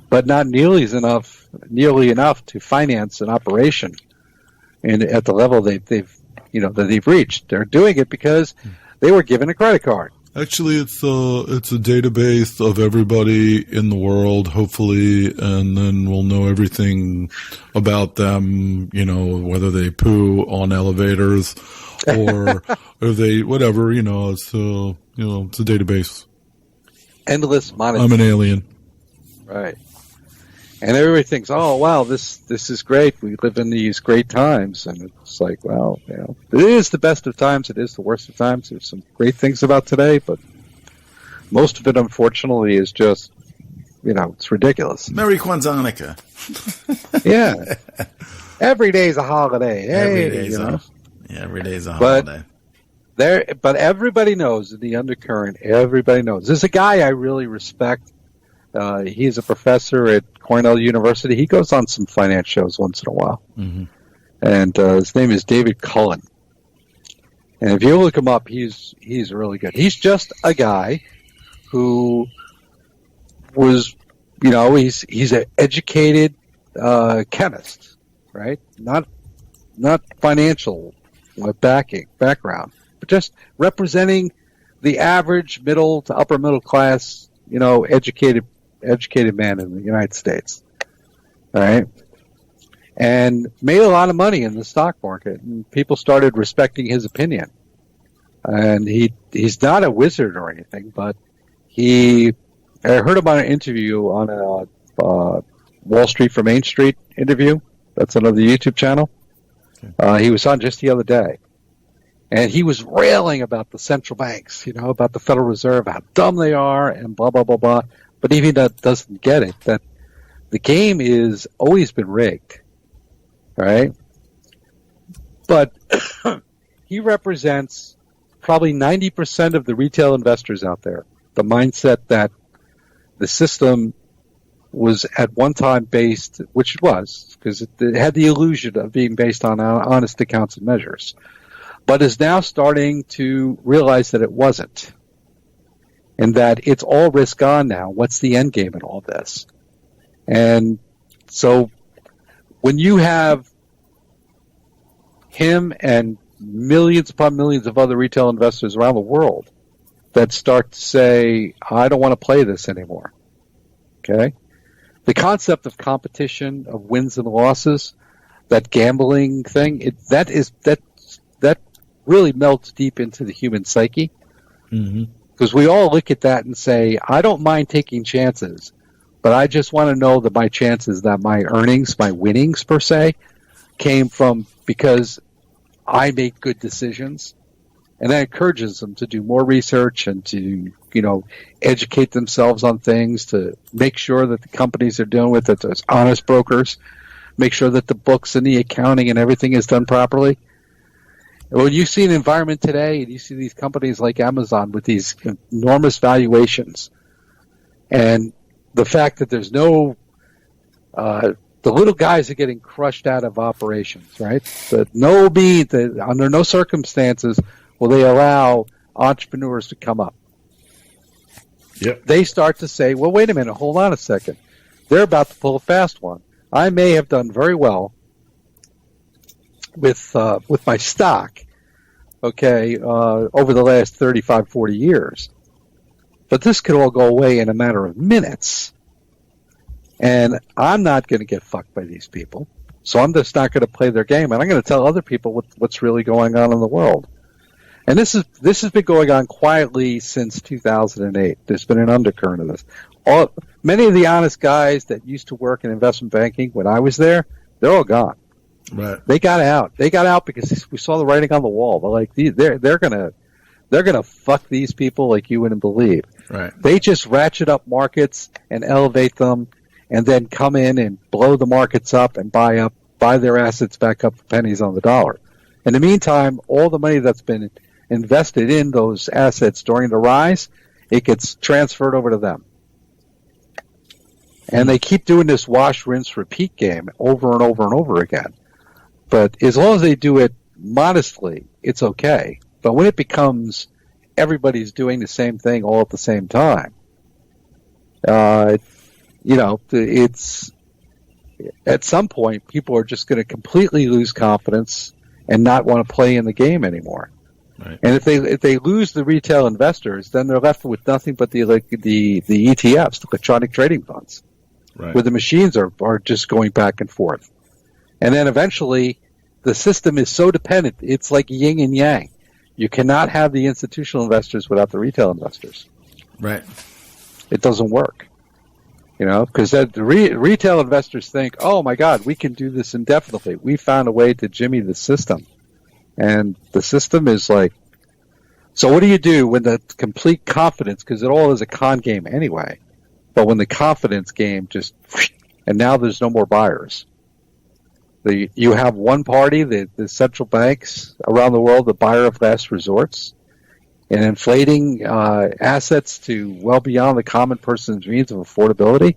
Speaker 8: but not nearly enough to finance an operation and at the level that they've reached. They're doing it because they were given a credit card.
Speaker 9: Actually, it's a database of everybody in the world, hopefully, and then we'll know everything about them, whether they poo on elevators or they, whatever, it's a database.
Speaker 8: Endless monitoring.
Speaker 9: I'm an alien.
Speaker 8: Right. And everybody thinks, oh, wow, this is great. We live in these great times. And it's like, well, it is the best of times. It is the worst of times. There's some great things about today, but most of it, unfortunately, is just, it's ridiculous.
Speaker 7: Merry Kwanzaa.
Speaker 8: Yeah. Every day's a holiday. Hey,
Speaker 7: every day's a holiday.
Speaker 8: But everybody knows in the undercurrent, everybody knows. There's a guy I really respect. He's a professor at Cornell University. He goes on some finance shows once in a while. Mm-hmm. And his name is David Cullen. And if you look him up, he's really good. He's just a guy who was, he's an educated chemist, right? Not financial background, but just representing the average middle to upper middle class, educated man in the United States. All right. And made a lot of money in the stock market, and people started respecting his opinion. And he's not a wizard or anything, but I heard him on an interview on a Wall Street for Main Street interview. That's another YouTube channel. He was on just the other day. And he was railing about the central banks, about the Federal Reserve, how dumb they are, and blah, blah, blah, blah. But even that doesn't get it, that the game is always been rigged. Right? But he represents probably 90% of the retail investors out there. The mindset that the system was at one time based, which it was, because it had the illusion of being based on honest accounts and measures, but is now starting to realize that it wasn't. And that it's all risk on now. What's the end game in all this? And so when you have him and millions upon millions of other retail investors around the world that start to say, I don't want to play this anymore. Okay? The concept of competition, of wins and losses, that gambling thing, that really melts deep into the human psyche. Because we all look at that and say, I don't mind taking chances, but I just want to know that my chances, that my earnings, my winnings per se, came from because I make good decisions. And that encourages them to do more research and to, educate themselves on things, to make sure that the companies they're dealing with, that there's honest brokers, make sure that the books and the accounting and everything is done properly. When you see an environment today and you see these companies like Amazon with these enormous valuations, and the fact that there's no, the little guys are getting crushed out of operations, right? Under no circumstances will they allow entrepreneurs to come up.
Speaker 7: Yep.
Speaker 8: They start to say, well, wait a minute, hold on a second. They're about to pull a fast one. I may have done very well with my stock, over the last 35, 40 years. But this could all go away in a matter of minutes. And I'm not going to get fucked by these people. So I'm just not going to play their game. And I'm going to tell other people what's really going on in the world. And this has been going on quietly since 2008. There's been an undercurrent of this. Many of the honest guys that used to work in investment banking when I was there, they're all gone.
Speaker 7: Right.
Speaker 8: They got out. They got out because we saw the writing on the wall. They're like, they're gonna fuck these people like you wouldn't believe.
Speaker 7: Right.
Speaker 8: They just ratchet up markets and elevate them, and then come in and blow the markets up and buy their assets back up for pennies on the dollar. In the meantime, all the money that's been invested in those assets during the rise, it gets transferred over to them. And they keep doing this wash, rinse, repeat game over and over and over again. But as long as they do it modestly, it's okay. But when it becomes everybody's doing the same thing all at the same time, it's at some point people are just going to completely lose confidence and not want to play in the game anymore.
Speaker 7: Right.
Speaker 8: And if they lose the retail investors, then they're left with nothing but the ETFs, the electronic trading funds,
Speaker 7: right,
Speaker 8: where the machines are just going back and forth. And then eventually, the system is so dependent, it's like yin and yang. You cannot have the institutional investors without the retail investors.
Speaker 7: Right.
Speaker 8: It doesn't work. Because the retail investors think, oh my God, we can do this indefinitely. We found a way to jimmy the system. And the system is like, so what do you do when the complete confidence, because it all is a con game anyway, but when the confidence game just, and now there's no more buyers. You have one party, the central banks around the world, the buyer of last resorts, and inflating assets to well beyond the common person's means of affordability.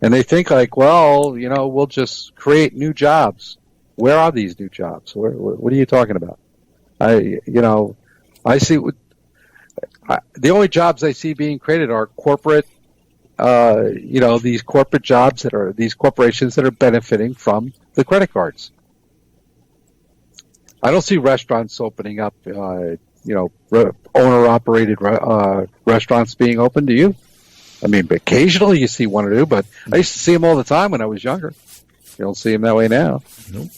Speaker 8: And they think like, well, we'll just create new jobs. Where are these new jobs? What are you talking about? I see the only jobs I see being created are corporate, these corporate jobs that are these corporations that are benefiting from the credit cards. I don't see restaurants opening up, owner-operated restaurants being open, do you? I mean, occasionally you see one or two, but I used to see them all the time when I was younger. You don't see them that way now.
Speaker 7: Nope.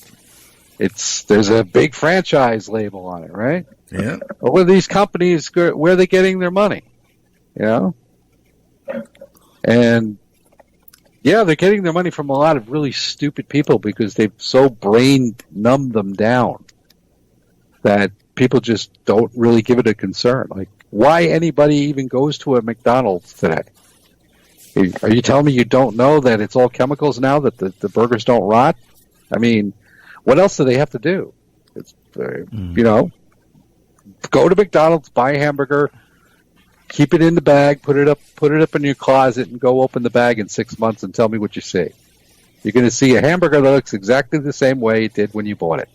Speaker 8: There's a big franchise label on it, right?
Speaker 7: Yeah.
Speaker 8: But where these companies, where are they getting their money? And yeah, they're getting their money from a lot of really stupid people because they've so brain numbed them down that people just don't really give it a concern. Like, why anybody even goes to a McDonald's today? Are you telling me you don't know that it's all chemicals now, that the burgers don't rot? I mean, what else do they have to do? It's, go to McDonald's, buy a hamburger, keep it in the bag, put it up in your closet, and go open the bag in 6 months and tell me what you see. You're going to see a hamburger that looks exactly the same way it did when you bought it.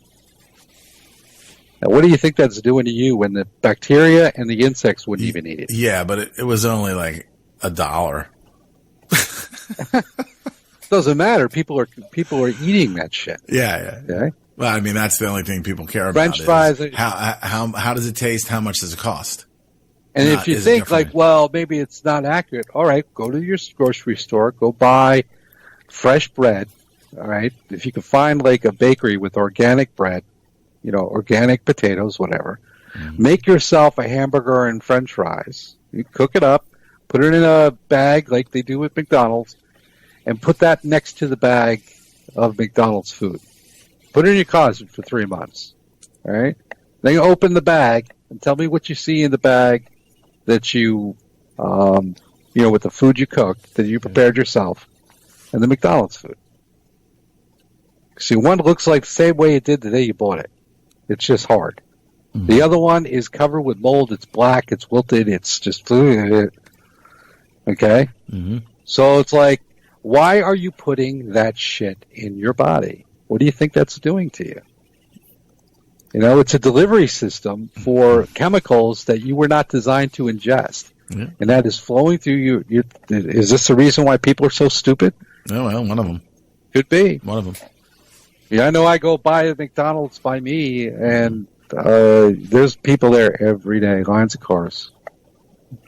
Speaker 8: Now, what do you think that's doing to you when the bacteria and the insects wouldn't even eat it?
Speaker 7: Yeah, but it was only like $1.
Speaker 8: Doesn't matter. People are eating that shit.
Speaker 7: Yeah.
Speaker 8: Okay?
Speaker 7: Well, I mean, that's the only thing people care
Speaker 8: French
Speaker 7: about.
Speaker 8: fries.
Speaker 7: How does it taste? How much does it cost?
Speaker 8: And if you think like, well, maybe it's not accurate. All right, go to your grocery store. Go buy fresh bread. All right, if you can find like a bakery with organic bread, organic potatoes, whatever. Mm-hmm. Make yourself a hamburger and French fries. You cook it up, put it in a bag like they do with McDonald's, and put that next to the bag of McDonald's food. Put it in your closet for 3 months. All right? Then you open the bag and tell me what you see in the bag that you, with the food you cooked, that you prepared yourself, and the McDonald's food. See, one looks like the same way it did the day you bought it. It's just hard. Mm-hmm. The other one is covered with mold. It's black. It's wilted. It's just... Okay?
Speaker 7: Mm-hmm.
Speaker 8: So it's like, why are you putting that shit in your body? What do you think that's doing to you? It's a delivery system for chemicals that you were not designed to ingest. Yeah. And that is flowing through you. Is this the reason why people are so stupid?
Speaker 7: Oh, well, one of them.
Speaker 8: Could be.
Speaker 7: One of them.
Speaker 8: Yeah, I know I go by McDonald's by me, and there's people there every day, lines of cars.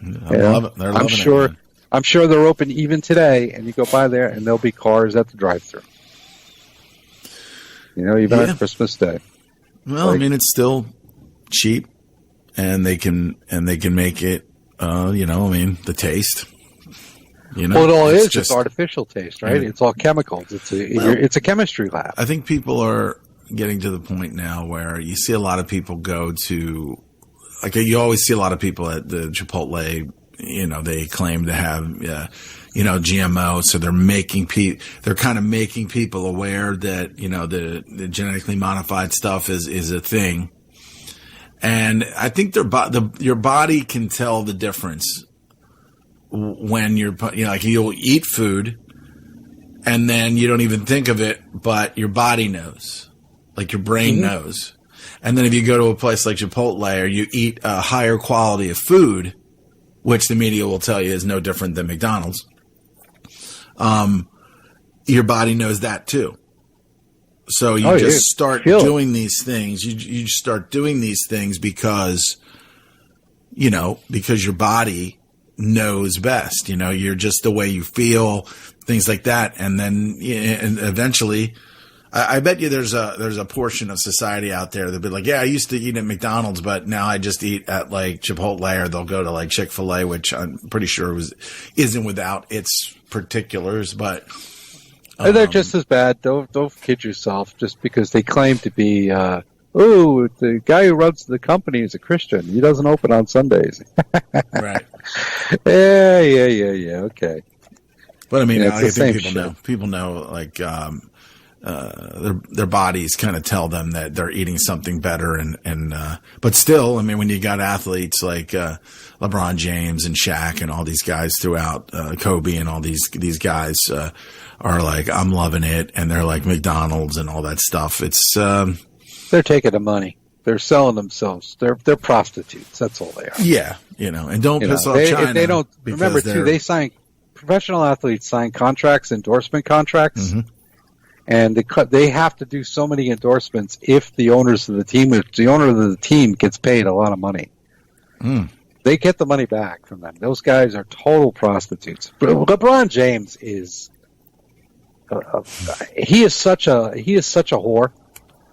Speaker 7: They're loving it.
Speaker 8: I'm sure they're open even today, and you go by there, and there'll be cars at the drive-thru. Even on Christmas Day.
Speaker 7: Well, I mean, it's still cheap, and they can make it. The taste.
Speaker 8: Well, it all is just artificial taste, right? It's all chemicals. It's a chemistry lab.
Speaker 7: I think people are getting to the point now where you see a lot of people go to, like, you always see a lot of people at the Chipotle. They claim to have, GMO, so they're kind of making people aware that the genetically modified stuff is a thing, and I think your body can tell the difference when you'll eat food and then you don't even think of it, but your body knows, like your brain knows. And then if you go to a place like Chipotle or you eat a higher quality of food, which the media will tell you is no different than McDonald's, your body knows that too. So you start doing these things. You start doing these things because your body knows best. You're just the way you feel, things like that. And then and eventually, I bet you there's a portion of society out there that'll be like, yeah, I used to eat at McDonald's, but now I just eat at like Chipotle, or they'll go to like Chick-fil-A, which I'm pretty sure isn't without its particulars, but
Speaker 8: they're just as bad. Don't kid yourself. Just because they claim to be, the guy who runs the company is a Christian. He doesn't open on Sundays.
Speaker 7: Right.
Speaker 8: Yeah. Okay.
Speaker 7: But I mean, I think people know, like, their bodies kind of tell them that they're eating something better, but still, I mean, when you got athletes like LeBron James and Shaq and all these guys throughout, Kobe and all these guys are like, I'm loving it, and they're like McDonald's and all that stuff. It's
Speaker 8: they're taking the money. They're selling themselves. They're prostitutes. That's all they are.
Speaker 7: Yeah, and don't piss off China.
Speaker 8: If they don't remember too, professional athletes sign contracts, endorsement contracts. Mm-hmm. and they have to do so many endorsements if the owner of the team gets paid a lot of money. They get the money back from them. Those guys are total prostitutes. LeBron James is he is such a whore.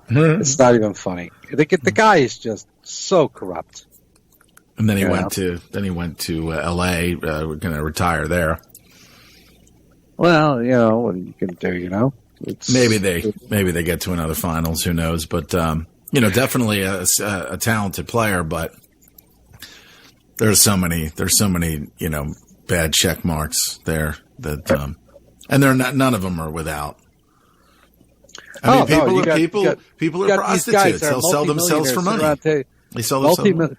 Speaker 8: It's not even funny. The guy is just so corrupt.
Speaker 7: And then he went to L.A. We're going to retire there.
Speaker 8: Well, what are you going to do?
Speaker 7: Maybe they get to another finals. Who knows? But definitely a talented player. But there's so many bad check marks there that and they're not. None of them are without. I mean, people are prostitutes. They'll sell themselves for money. They sell themselves.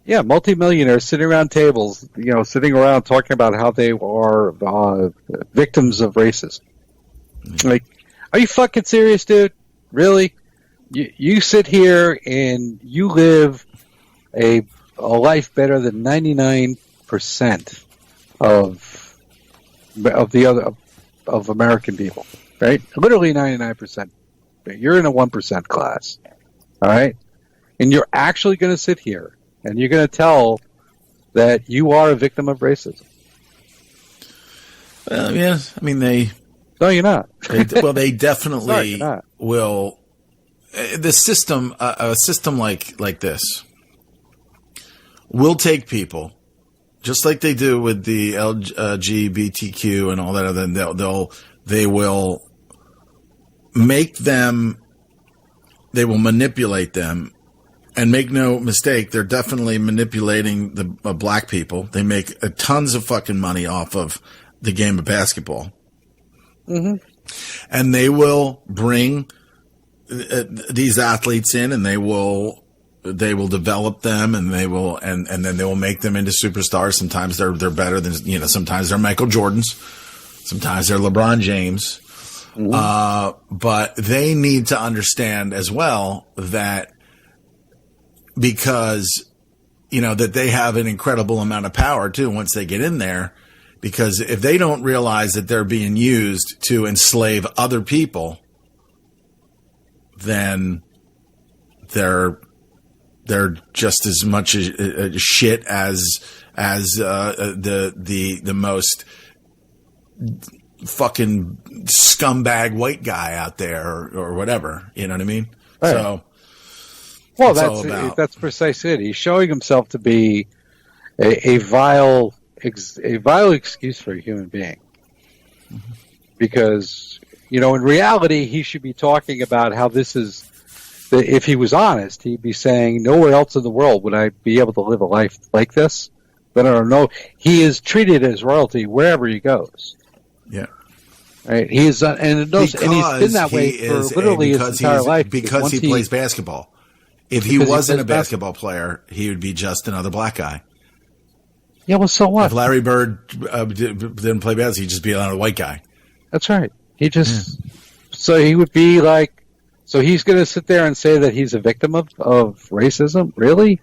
Speaker 8: Yeah, multimillionaires sitting around tables, sitting around talking about how they are victims of racism. Like, are you fucking serious, dude? Really? You sit here and you live a life better than 99% of American people, right? Literally 99%. You're in a 1% class, all right? And you're actually going to sit here and you're going to tell that you are a victim of racism.
Speaker 7: Well, yeah. I mean,
Speaker 8: No, you're not.
Speaker 7: They definitely will. The system, a system like this, will take people, just like they do with the LGBTQ and all that other. They will make them. They will manipulate them. And make no mistake, they're definitely manipulating the black people. They make tons of fucking money off of the game of basketball. Mm-hmm. And they will bring these athletes in, and they will develop them, and and then they will make them into superstars. Sometimes they're better than sometimes they're Michael Jordans, sometimes they're LeBron James. Mm-hmm. But they need to understand as well that. Because, that they have an incredible amount of power, too, once they get in there. Because if they don't realize that they're being used to enslave other people, then they're just as much as shit as the most fucking scumbag white guy out there or whatever. You know what I mean?
Speaker 8: Right.
Speaker 7: So...
Speaker 8: Well, that's precisely it. He's showing himself to be a vile excuse for a human being. Mm-hmm. Because, in reality, he should be talking about how this is, if he was honest, he'd be saying, nowhere else in the world would I be able to live a life like this. But I don't know. He is treated as royalty wherever he goes.
Speaker 7: Yeah.
Speaker 8: Right? He's been that way for literally his entire life.
Speaker 7: Because he plays basketball. If he wasn't a basketball player, he would be just another black guy.
Speaker 8: Yeah, well, so what?
Speaker 7: If Larry Bird didn't play basketball, he'd just be another white guy.
Speaker 8: That's right. So he would be like, so he's going to sit there and say that he's a victim of racism? Really?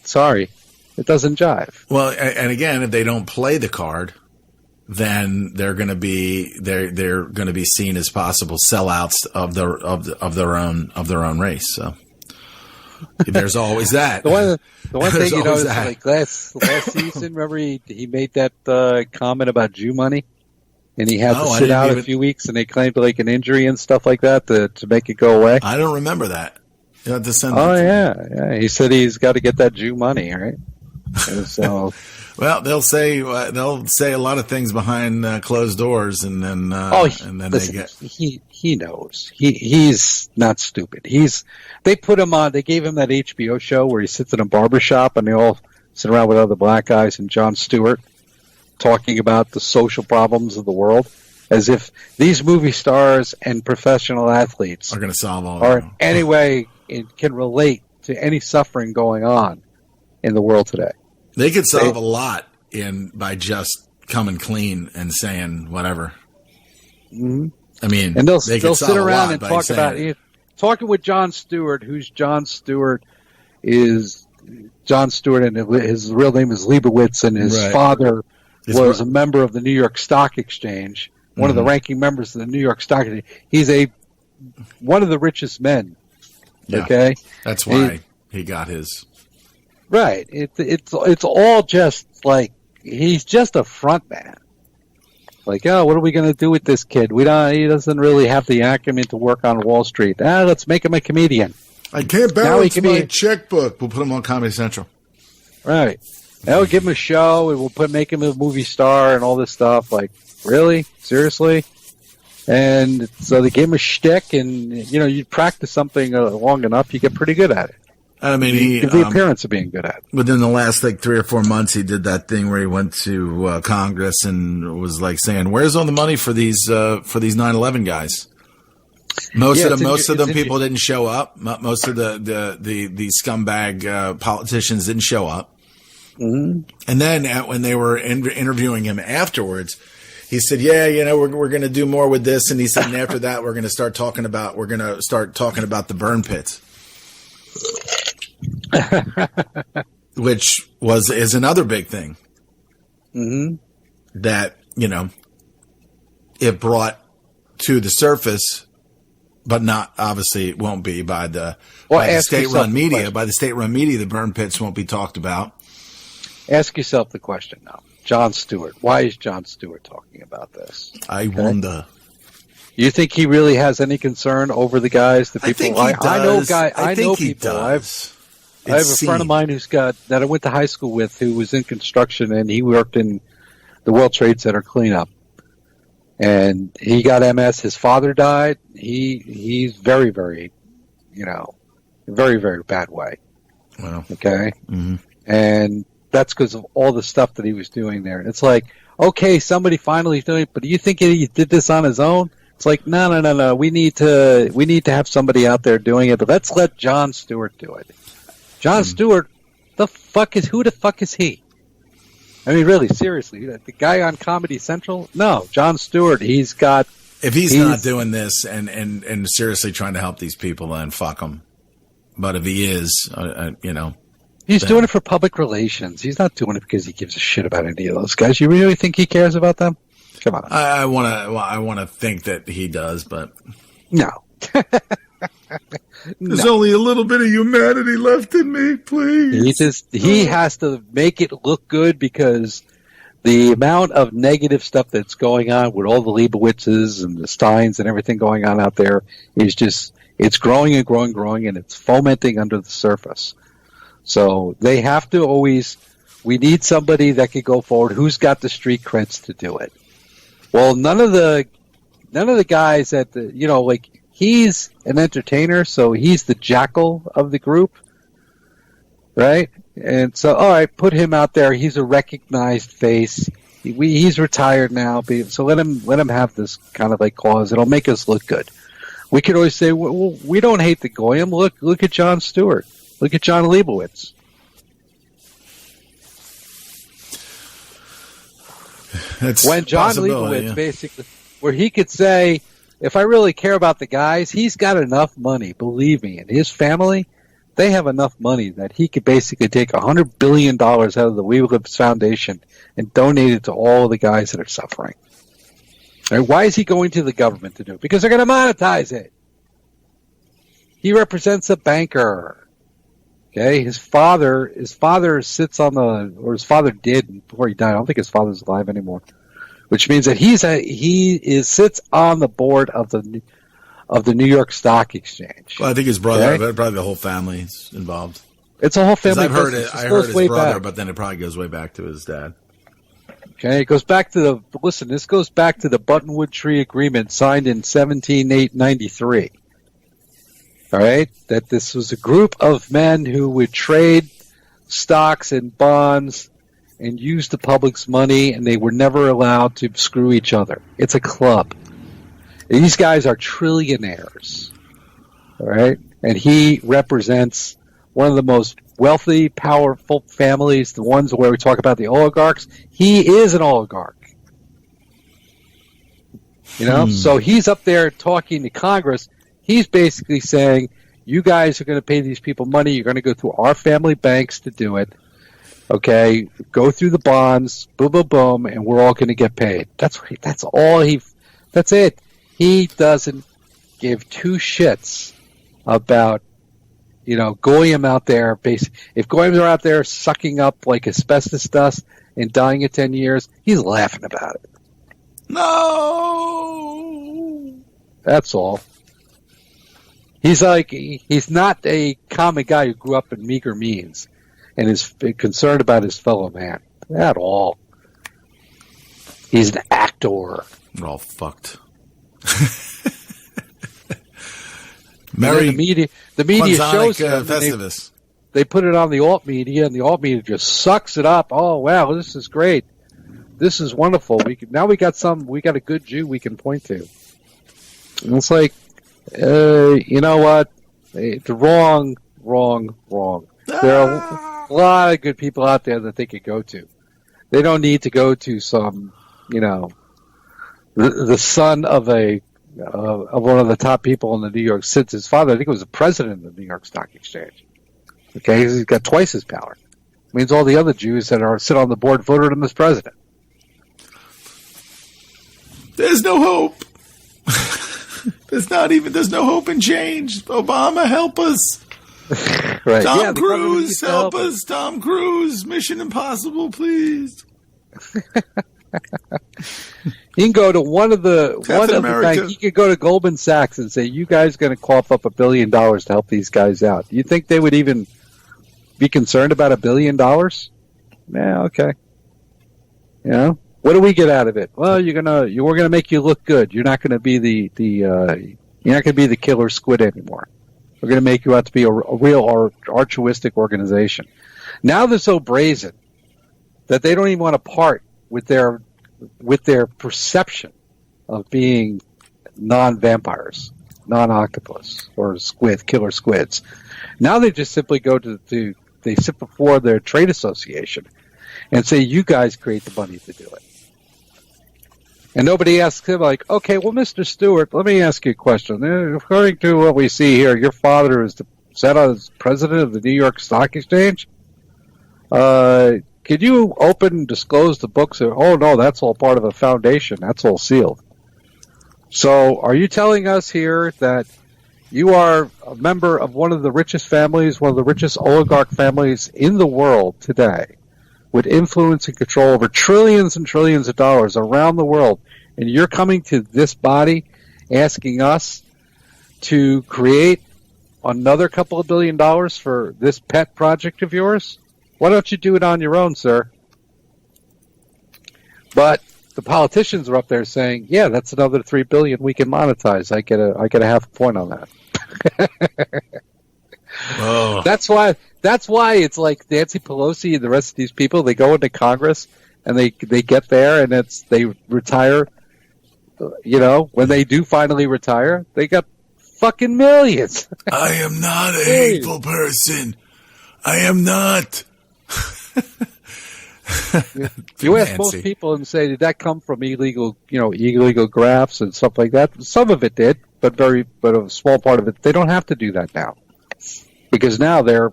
Speaker 8: Sorry. It doesn't jive.
Speaker 7: Well, and again, if they don't play the card, then they're going to be seen as possible sellouts of their own race. So there's always that.
Speaker 8: the one thing you notice, like last season, remember he made that comment about Jew money, and he had to sit out a few weeks, and they claimed like an injury and stuff like that to make it go away.
Speaker 7: I don't remember that. You have to send.
Speaker 8: Yeah. He said he's got to get that Jew money, right? And so.
Speaker 7: Well, they'll say a lot of things behind closed doors, and then
Speaker 8: he knows he's not stupid. They put him on. They gave him that HBO show where he sits in a barbershop and they all sit around with other black guys and Jon Stewart talking about the social problems of the world, as if these movie stars and professional athletes
Speaker 7: are going to solve all
Speaker 8: or in any way can relate to any suffering going on in the world today.
Speaker 7: They could solve a lot by just coming clean and saying whatever.
Speaker 8: Mm-hmm.
Speaker 7: I mean,
Speaker 8: and they'll sit around and talk about talking with Jon Stewart. Who's Jon Stewart? Is Jon Stewart, and his real name is Leibowitz, and his father was a member of the New York Stock Exchange. one of the ranking members of the New York Stock Exchange. He's one of the richest men.
Speaker 7: Yeah.
Speaker 8: Okay,
Speaker 7: that's why he got his.
Speaker 8: Right. It's all just like he's just a front man. Like, oh, what are we going to do with this kid? He doesn't really have the acumen to work on Wall Street. Let's make him a comedian.
Speaker 7: I can't balance my checkbook. We'll put him on Comedy Central.
Speaker 8: Right. Now we'll give him a show, and we'll make him a movie star and all this stuff. Like, really? Seriously? And so they gave him a shtick, and, you practice something long enough, you get pretty good at it.
Speaker 7: I mean, he
Speaker 8: the appearance of being good at it.
Speaker 7: Within the last 3 or 4 months, he did that thing where he went to Congress and was saying, "Where's all the money for these 9/11 guys?" Most of them people didn't show up. Most of the scumbag politicians didn't show up.
Speaker 8: Mm-hmm.
Speaker 7: And then when they were interviewing him afterwards, he said, "Yeah, we're going to do more with this." And he said, and after that, we're going to start talking about the burn pits. Which is another big thing that it brought to the surface, but not obviously it won't be by the state-run media. By the state-run media, the burn pits won't be talked about.
Speaker 8: Ask yourself the question now, Jon Stewart. Why is Jon Stewart talking about this?
Speaker 7: I wonder.
Speaker 8: You think he really has any concern over the guys? The people
Speaker 7: I think he does.
Speaker 8: I know people. I have a friend of mine that I went to high school with who was in construction, and he worked in the World Trade Center cleanup. And he got MS. His father died. He's very, very, very, very bad way.
Speaker 7: Wow.
Speaker 8: Okay.
Speaker 7: Mm-hmm.
Speaker 8: And that's because of all the stuff that he was doing there. It's like, okay, somebody finally doing it, but do you think he did this on his own? It's like, no. We need to have somebody out there doing it. But let's let Jon Stewart do it. Jon Stewart, who the fuck is he? I mean, really, seriously, the guy on Comedy Central? No, Jon Stewart.
Speaker 7: If he's not doing this and seriously trying to help these people, then fuck him. But if he is,
Speaker 8: he's doing it for public relations. He's not doing it because he gives a shit about any of those guys. You really think he cares about them? Come on.
Speaker 7: I want to think that he does, but
Speaker 8: no.
Speaker 7: There's only a little bit of humanity left in me, please.
Speaker 8: He has to make it look good because the amount of negative stuff that's going on with all the Leibowitzes and the Steins and everything going on out there is just, it's growing and growing and growing, and it's fomenting under the surface. So they have to we need somebody that could go forward who's got the street creds to do it. Well, none of the guys at he's an entertainer, so he's the jackal of the group, right? And so, all right, put him out there. He's a recognized face. He's retired now, so let him have this kind of cause. It'll make us look good. We could always say, well, we don't hate the Goyim. Look at Jon Stewart. Look at John Leibowitz. When John Leibowitz basically, where he could say, if I really care about the guys, he's got enough money, believe me, and his family, they have enough money that he could basically take $100 billion out of the We Live Foundation and donate it to all the guys that are suffering. And why is he going to the government to do it? Because they're going to monetize it. He represents a banker. Okay, his father sits on his father did before he died. I don't think his father's alive anymore. Which means that he sits on the board of the New York Stock Exchange.
Speaker 7: Well, I think his brother, probably the whole family is involved.
Speaker 8: It's a whole family.
Speaker 7: I heard his brother, but then it probably goes way back to his dad.
Speaker 8: Okay, it goes back to this goes back to the Buttonwood Tree Agreement signed in 1793. All right, that this was a group of men who would trade stocks and bonds and use the public's money, and they were never allowed to screw each other. It's a club. These guys are trillionaires, all right? And he represents one of the most wealthy, powerful families, the ones where we talk about the oligarchs. He is an oligarch. So he's up there talking to Congress. He's basically saying, you guys are going to pay these people money. You're going to go through our family banks to do it. Okay, go through the bonds, boom, boom, boom, and we're all going to get paid. That's all That's it. He doesn't give two shits about, Goyim out there. If Goyims are out there sucking up like asbestos dust and dying in 10 years, he's laughing about it.
Speaker 7: No!
Speaker 8: That's all. He's not a common guy who grew up in meager means and is concerned about his fellow man. At all. He's an actor.
Speaker 7: We're all fucked. Merry
Speaker 8: the media shows him.
Speaker 7: Festivus.
Speaker 8: They put it on the alt media, and the alt media just sucks it up. Oh wow, this is great. This is wonderful. We got a good Jew we can point to. And it's like, you know what? It's wrong. There are a lot of good people out there that they could go to. They don't need to go to some, the son of of one of the top people in the New York. Since his father, I think, was the president of the New York Stock Exchange. Okay, he's got twice his power. It means all the other Jews that sit on the board voted him as president.
Speaker 7: There's no hope. There's no hope in change. Obama, help us.
Speaker 8: Right.
Speaker 7: Tom Cruise, help us. Tom Cruise, Mission Impossible, please.
Speaker 8: He can go to one of the banks. He could go to Goldman Sachs and say, "You guys going to cough up $1 billion to help these guys out?" Do you think they would even be concerned about $1 billion? Yeah, okay. What do we get out of it? Well, we're gonna make you look good. You're not going to be the killer squid anymore. We're going to make you out to be a real altruistic organization. Now they're so brazen that they don't even want to part with their perception of being non-vampires, non-octopus, or killer squids. Now they just simply go they sit before their trade association and say, "You guys create the money to do it." And nobody asks him, like, "Okay, well, Mr. Stewart, let me ask you a question. According to what we see here, your father is set as president of the New York Stock Exchange. Could you open and disclose the books?" Oh, no, that's all part of a foundation. That's all sealed. So are you telling us here that you are a member of one of the richest families, one of the richest oligarch families in the world today, with influence and control over trillions and trillions of dollars around the world, and you're coming to this body asking us to create another couple of $1 billion for this pet project of yours? Why don't you do it on your own, sir? But the politicians are up there saying, "Yeah, that's another $3 billion we can monetize. I get a half a point on that."
Speaker 7: Oh.
Speaker 8: That's why it's like Nancy Pelosi and the rest of these people. They go into Congress and they get there and they retire. When they do finally retire, they got fucking millions.
Speaker 7: I am not a hateful person. I am not.
Speaker 8: You ask most people and say, "Did that come from illegal grafts and stuff like that?" Some of it did, but a small part of it. They don't have to do that now, because now they're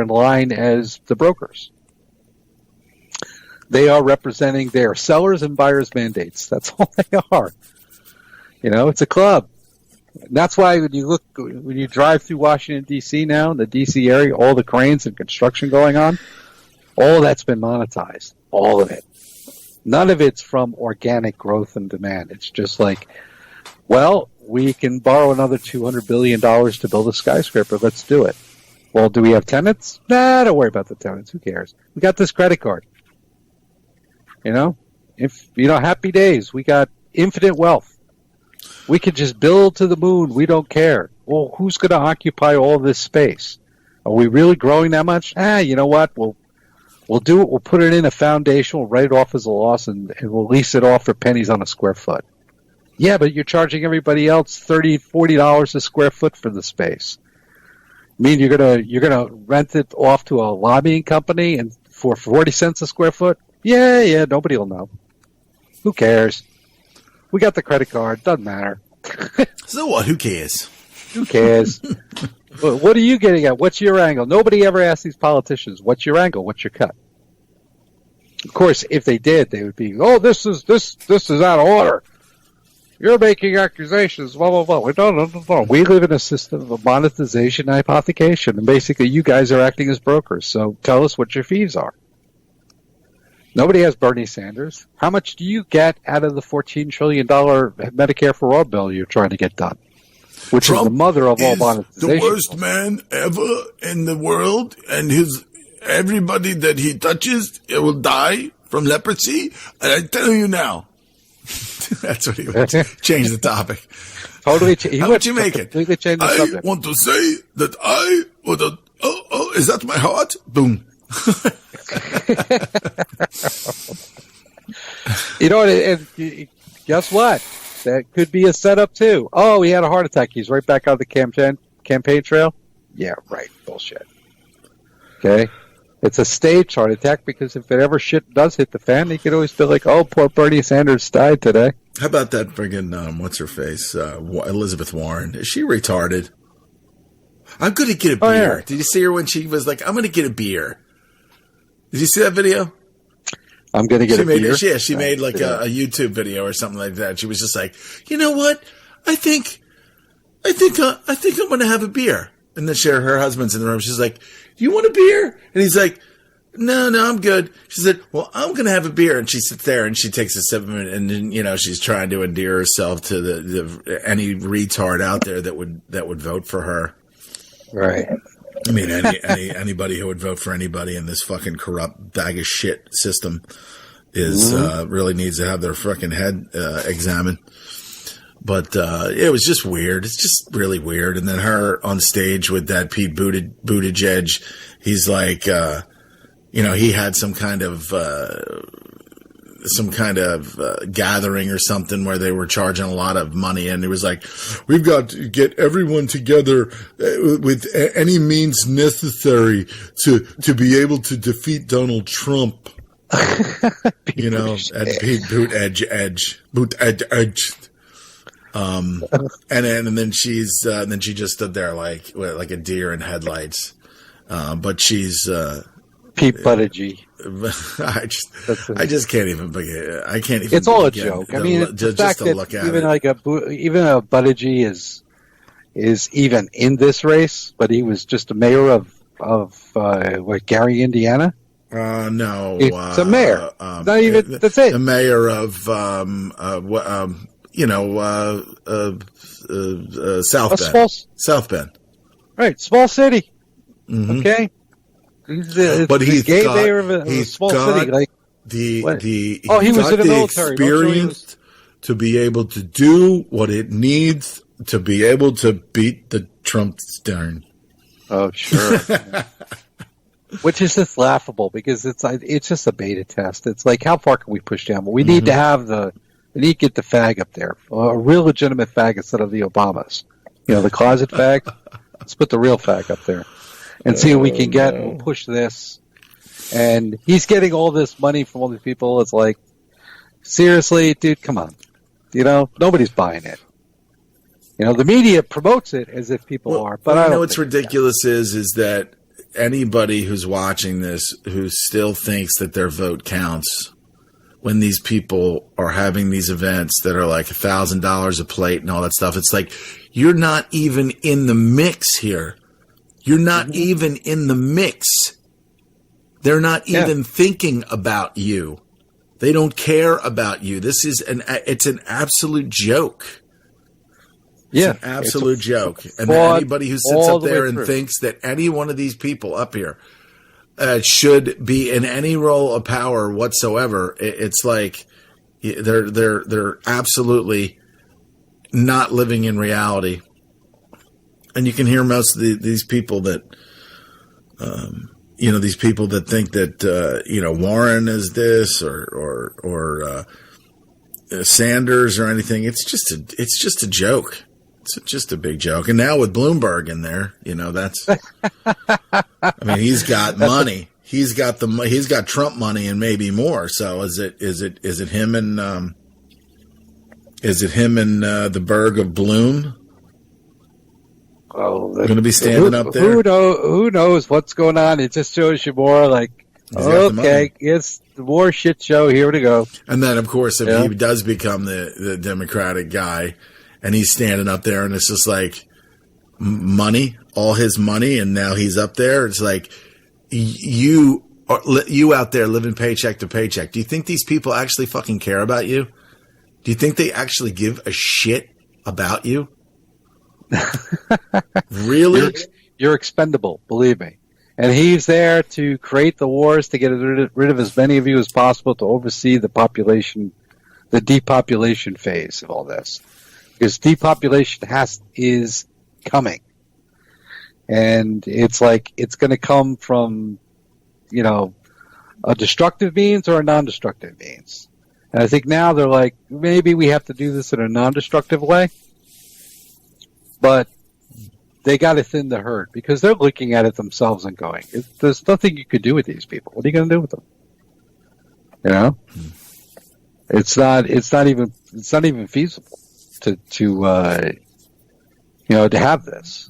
Speaker 8: in line as the brokers. They are representing their sellers and buyers' mandates. That's all they are. It's a club. And that's why when you drive through Washington D.C. now, in the D.C. area, all the cranes and construction going on, all that's been monetized. All of it. None of it's from organic growth and demand. It's just like, well, we can borrow another $200 billion to build a skyscraper. Let's do it. Well, do we have tenants? Nah, don't worry about the tenants. Who cares? We got this credit card. Happy days. We got infinite wealth. We could just build to the moon. We don't care. Well, who's going to occupy all this space? Are we really growing that much? You know what? We'll do it. We'll put it in a foundation. We'll write it off as a loss, and we'll lease it off for pennies on a square foot. Yeah, but you're charging everybody else $30, $40 a square foot for the space. I mean, you're gonna rent it off to a lobbying company and for 40 cents a square foot? Yeah, nobody will know. Who cares? We got the credit card. Doesn't matter.
Speaker 7: So what? Who cares?
Speaker 8: Who cares? What are you getting at? What's your angle? Nobody ever asks these politicians, "What's your angle? What's your cut?" Of course, if they did, they would be, "Oh, this is out of order." You're making accusations, blah, blah, blah. No. We live in a system of monetization and hypothecation, and basically you guys are acting as brokers, so tell us what your fees are. Nobody has Bernie Sanders. How much do you get out of the $14 trillion Medicare for All bill you're trying to get done? Which Trump is the mother of all monetization.
Speaker 9: The worst man ever in the world, and everybody that he touches will die from leprosy. And I tell you now. That's what he would change the topic.
Speaker 8: Totally.
Speaker 9: How would you make it?
Speaker 8: Completely change the subject.
Speaker 9: I want to say that I would. Is that my heart? Boom.
Speaker 8: And guess what? That could be a setup too. Oh, he had a heart attack. He's right back on the campaign trail. Yeah, right. Bullshit. Okay. It's a staged heart attack because if it ever shit does hit the fan, he could always be like, "Oh, poor Bernie Sanders died today."
Speaker 7: How about that friggin' what's her face? Elizabeth Warren. Is she retarded? I'm going to get a beer.
Speaker 8: Yeah.
Speaker 7: Did you see her when she was like, "I'm going to get a beer"? Did you see that video?
Speaker 8: I'm going to get a beer.
Speaker 7: She made like a YouTube video or something like that. She was just like, "You know what? I think I'm going to have a beer." And then her husband's in the room. She's like, "Do you want a beer?" And he's like, No, I'm good. She said, "Well, I'm going to have a beer." And she sits there and she takes a sip of it. And then, she's trying to endear herself to any retard out there that would vote for her.
Speaker 8: Right.
Speaker 7: I mean, anybody who would vote for anybody in this fucking corrupt bag of shit system is really needs to have their fucking head examined. But it was just weird. It's just really weird. And then her on stage with that Pete Buttigieg, he's like, he had some kind of gathering or something where they were charging a lot of money, and it was like, "We've got to get everyone together with any means necessary to be able to defeat Donald Trump." At Pete Buttigieg. And then she just stood there like a deer in headlights. But she's
Speaker 8: Pete Buttigieg.
Speaker 7: I just can't even begin. I can't even.
Speaker 8: It's all a joke. I mean, just to look at even it. Even a Buttigieg is even in this race, but he was just a mayor of Gary, Indiana.
Speaker 7: No,
Speaker 8: it's a mayor. Not even that's it.
Speaker 7: The mayor of South Bend. South Bend.
Speaker 8: Right, small city.
Speaker 7: Mm-hmm.
Speaker 8: Okay.
Speaker 7: But he's got
Speaker 8: mayor of a small city. Like
Speaker 7: he was
Speaker 8: in the military.
Speaker 7: Experience to be able to do what it needs to be able to beat the Trump stern.
Speaker 8: Oh, sure. Which is just laughable because it's just a beta test. It's like, how far can we push down? But we need to have we need to get the fag up there, a real legitimate fag instead of the Obamas. The closet fag. Let's put the real fag up there and see what we can get. We'll push this. And he's getting all this money from all these people. It's like, seriously, dude, come on. Nobody's buying it. The media promotes it as if people are. But I don't
Speaker 7: what's ridiculous is that anybody who's watching this who still thinks that their vote counts when these people are having these events that are like $1,000 a plate and all that stuff, it's like, you're not even in the mix here. You're not even in the mix. They're not even thinking about you. They don't care about you. This is it's an absolute joke. It's an absolute joke. And anybody who sits up there and thinks that any one of these people up here should be in any role of power whatsoever, it's like they're absolutely not living in reality. And you can hear most of these people that, these people that think that, Warren is this or Sanders or anything. It's just a joke. It's just a big joke. And now with Bloomberg in there, that's, I mean, he's got money. He's got Trump money and maybe more. So is it him and the Berg of Bloom?
Speaker 8: Oh,
Speaker 7: going to be standing up there.
Speaker 8: Who knows what's going on? It just shows you more like, okay, it's war shit show here to go.
Speaker 7: And then, of course, if he does become the Democratic guy, and he's standing up there, and it's just like money, all his money, and now he's up there. It's like you out there living paycheck to paycheck. Do you think these people actually fucking care about you? Do you think they actually give a shit about you? Really?
Speaker 8: You're expendable, believe me. And he's there to create the wars, to get rid of as many of you as possible, to oversee the depopulation phase of all this. Because depopulation is coming. And it's like, it's going to come from, a destructive means or a non-destructive means. And I think now they're like, maybe we have to do this in a non-destructive way. But they got to thin the herd because they're looking at it themselves and going, there's nothing you could do with these people. What are you going to do with them? It's not even feasible to have this.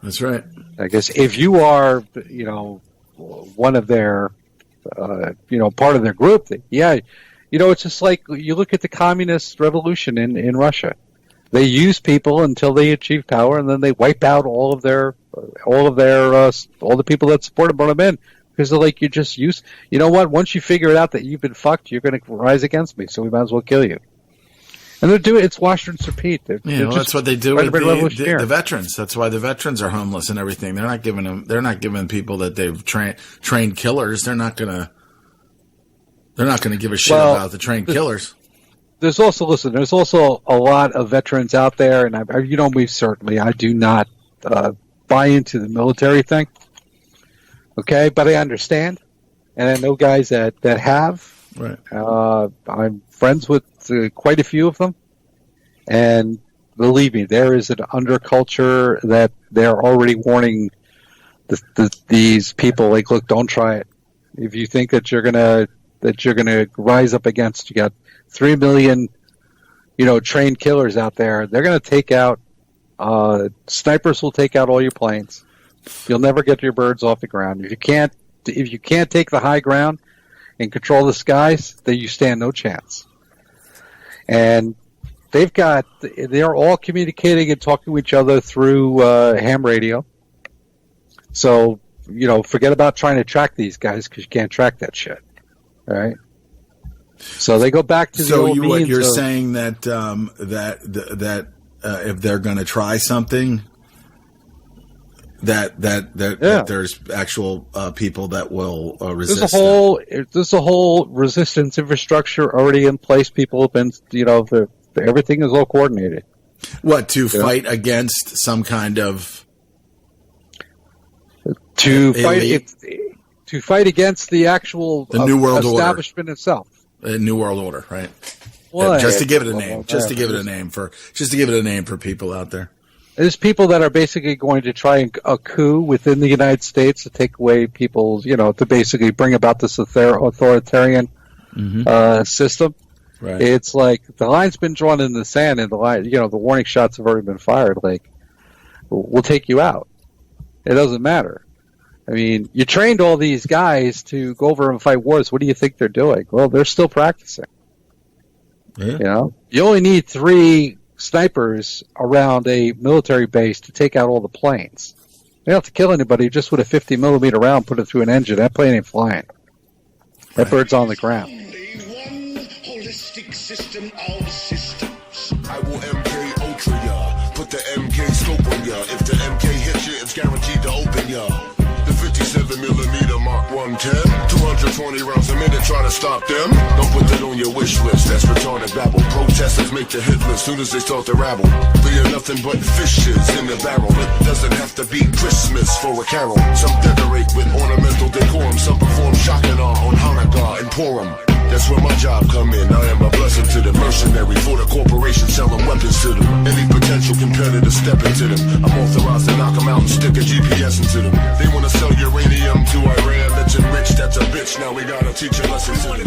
Speaker 7: That's right.
Speaker 8: I guess if you are, one of their, part of their group, it's just like you look at the communist revolution in Russia. They use people until they achieve power, and then they wipe out all the people that support them, brought them in, because they're like, you just use. You know what? Once you figure it out that you've been fucked, you're going to rise against me, so we might as well kill you. And they're doing it's wash, rinse, repeat.
Speaker 7: That's what they do with the veterans. That's why the veterans are homeless and everything. They're not giving people that they've trained killers. They're not gonna give a shit about the trained killers.
Speaker 8: There's also a lot of veterans out there, and I do not buy into the military thing. Okay, but I understand, and I know guys that have.
Speaker 7: Right.
Speaker 8: I'm friends with quite a few of them, and believe me, there is an underculture that they're already warning these people. Like, look, don't try it. If you think that you're gonna rise up against, you got 3 million, trained killers out there. They're going to take out, snipers will take out all your planes. You'll never get your birds off the ground. If you can't take the high ground and control the skies, then you stand no chance. And they're all communicating and talking to each other through ham radio. So, forget about trying to track these guys because you can't track that shit. All right. So they go back to the old means. So what you're
Speaker 7: saying that if they're going to try something, that there's actual people that will resist.
Speaker 8: There's a whole resistance infrastructure already in place. People have been, everything is all coordinated.
Speaker 7: What to fight against some kind of
Speaker 8: to fight against the actual
Speaker 7: New World
Speaker 8: establishment
Speaker 7: order
Speaker 8: itself.
Speaker 7: New World Order, right?
Speaker 8: Well,
Speaker 7: just to give it a name. Just to give it a name for people out there.
Speaker 8: There's people that are basically going to try a coup within the United States to take away people's, to basically bring about this authoritarian system.
Speaker 7: Right.
Speaker 8: It's like the line's been drawn in the sand, and the warning shots have already been fired. Like, we'll take you out. It doesn't matter. I mean, you trained all these guys to go over and fight wars. What do you think they're doing? Well, they're still practicing.
Speaker 7: Yeah.
Speaker 8: You only need 3 snipers around a military base to take out all the planes. You don't have to kill anybody. Just with a 50 millimeter round, put it through an engine. That plane ain't flying. That bird's on the ground.
Speaker 10: Holistic system of systems. I will MK Ultra ya. Put the MK scope on ya. If the MK hits you, it's guaranteed to open ya. The 57 millimeter Mark 110. 220 rounds a minute, try to stop them. Don't put that on your wish list, that's retarded babble. Protesters make the hit list soon as they start to rabble. They are nothing but fishes in the barrel. It doesn't have to be Christmas for a carol. Some decorate with ornamental decorum. Some perform Shakana on Hanukkah and Purim. That's where my job come in. I am a blessing to the mercenary for the corporation selling weapons to them. Any potential competitor step into them. I'm authorized to knock them out and stick a GPS into them. They want to sell uranium to Iran that's enriched. That's a bitch. Now we gotta teach a lesson to them.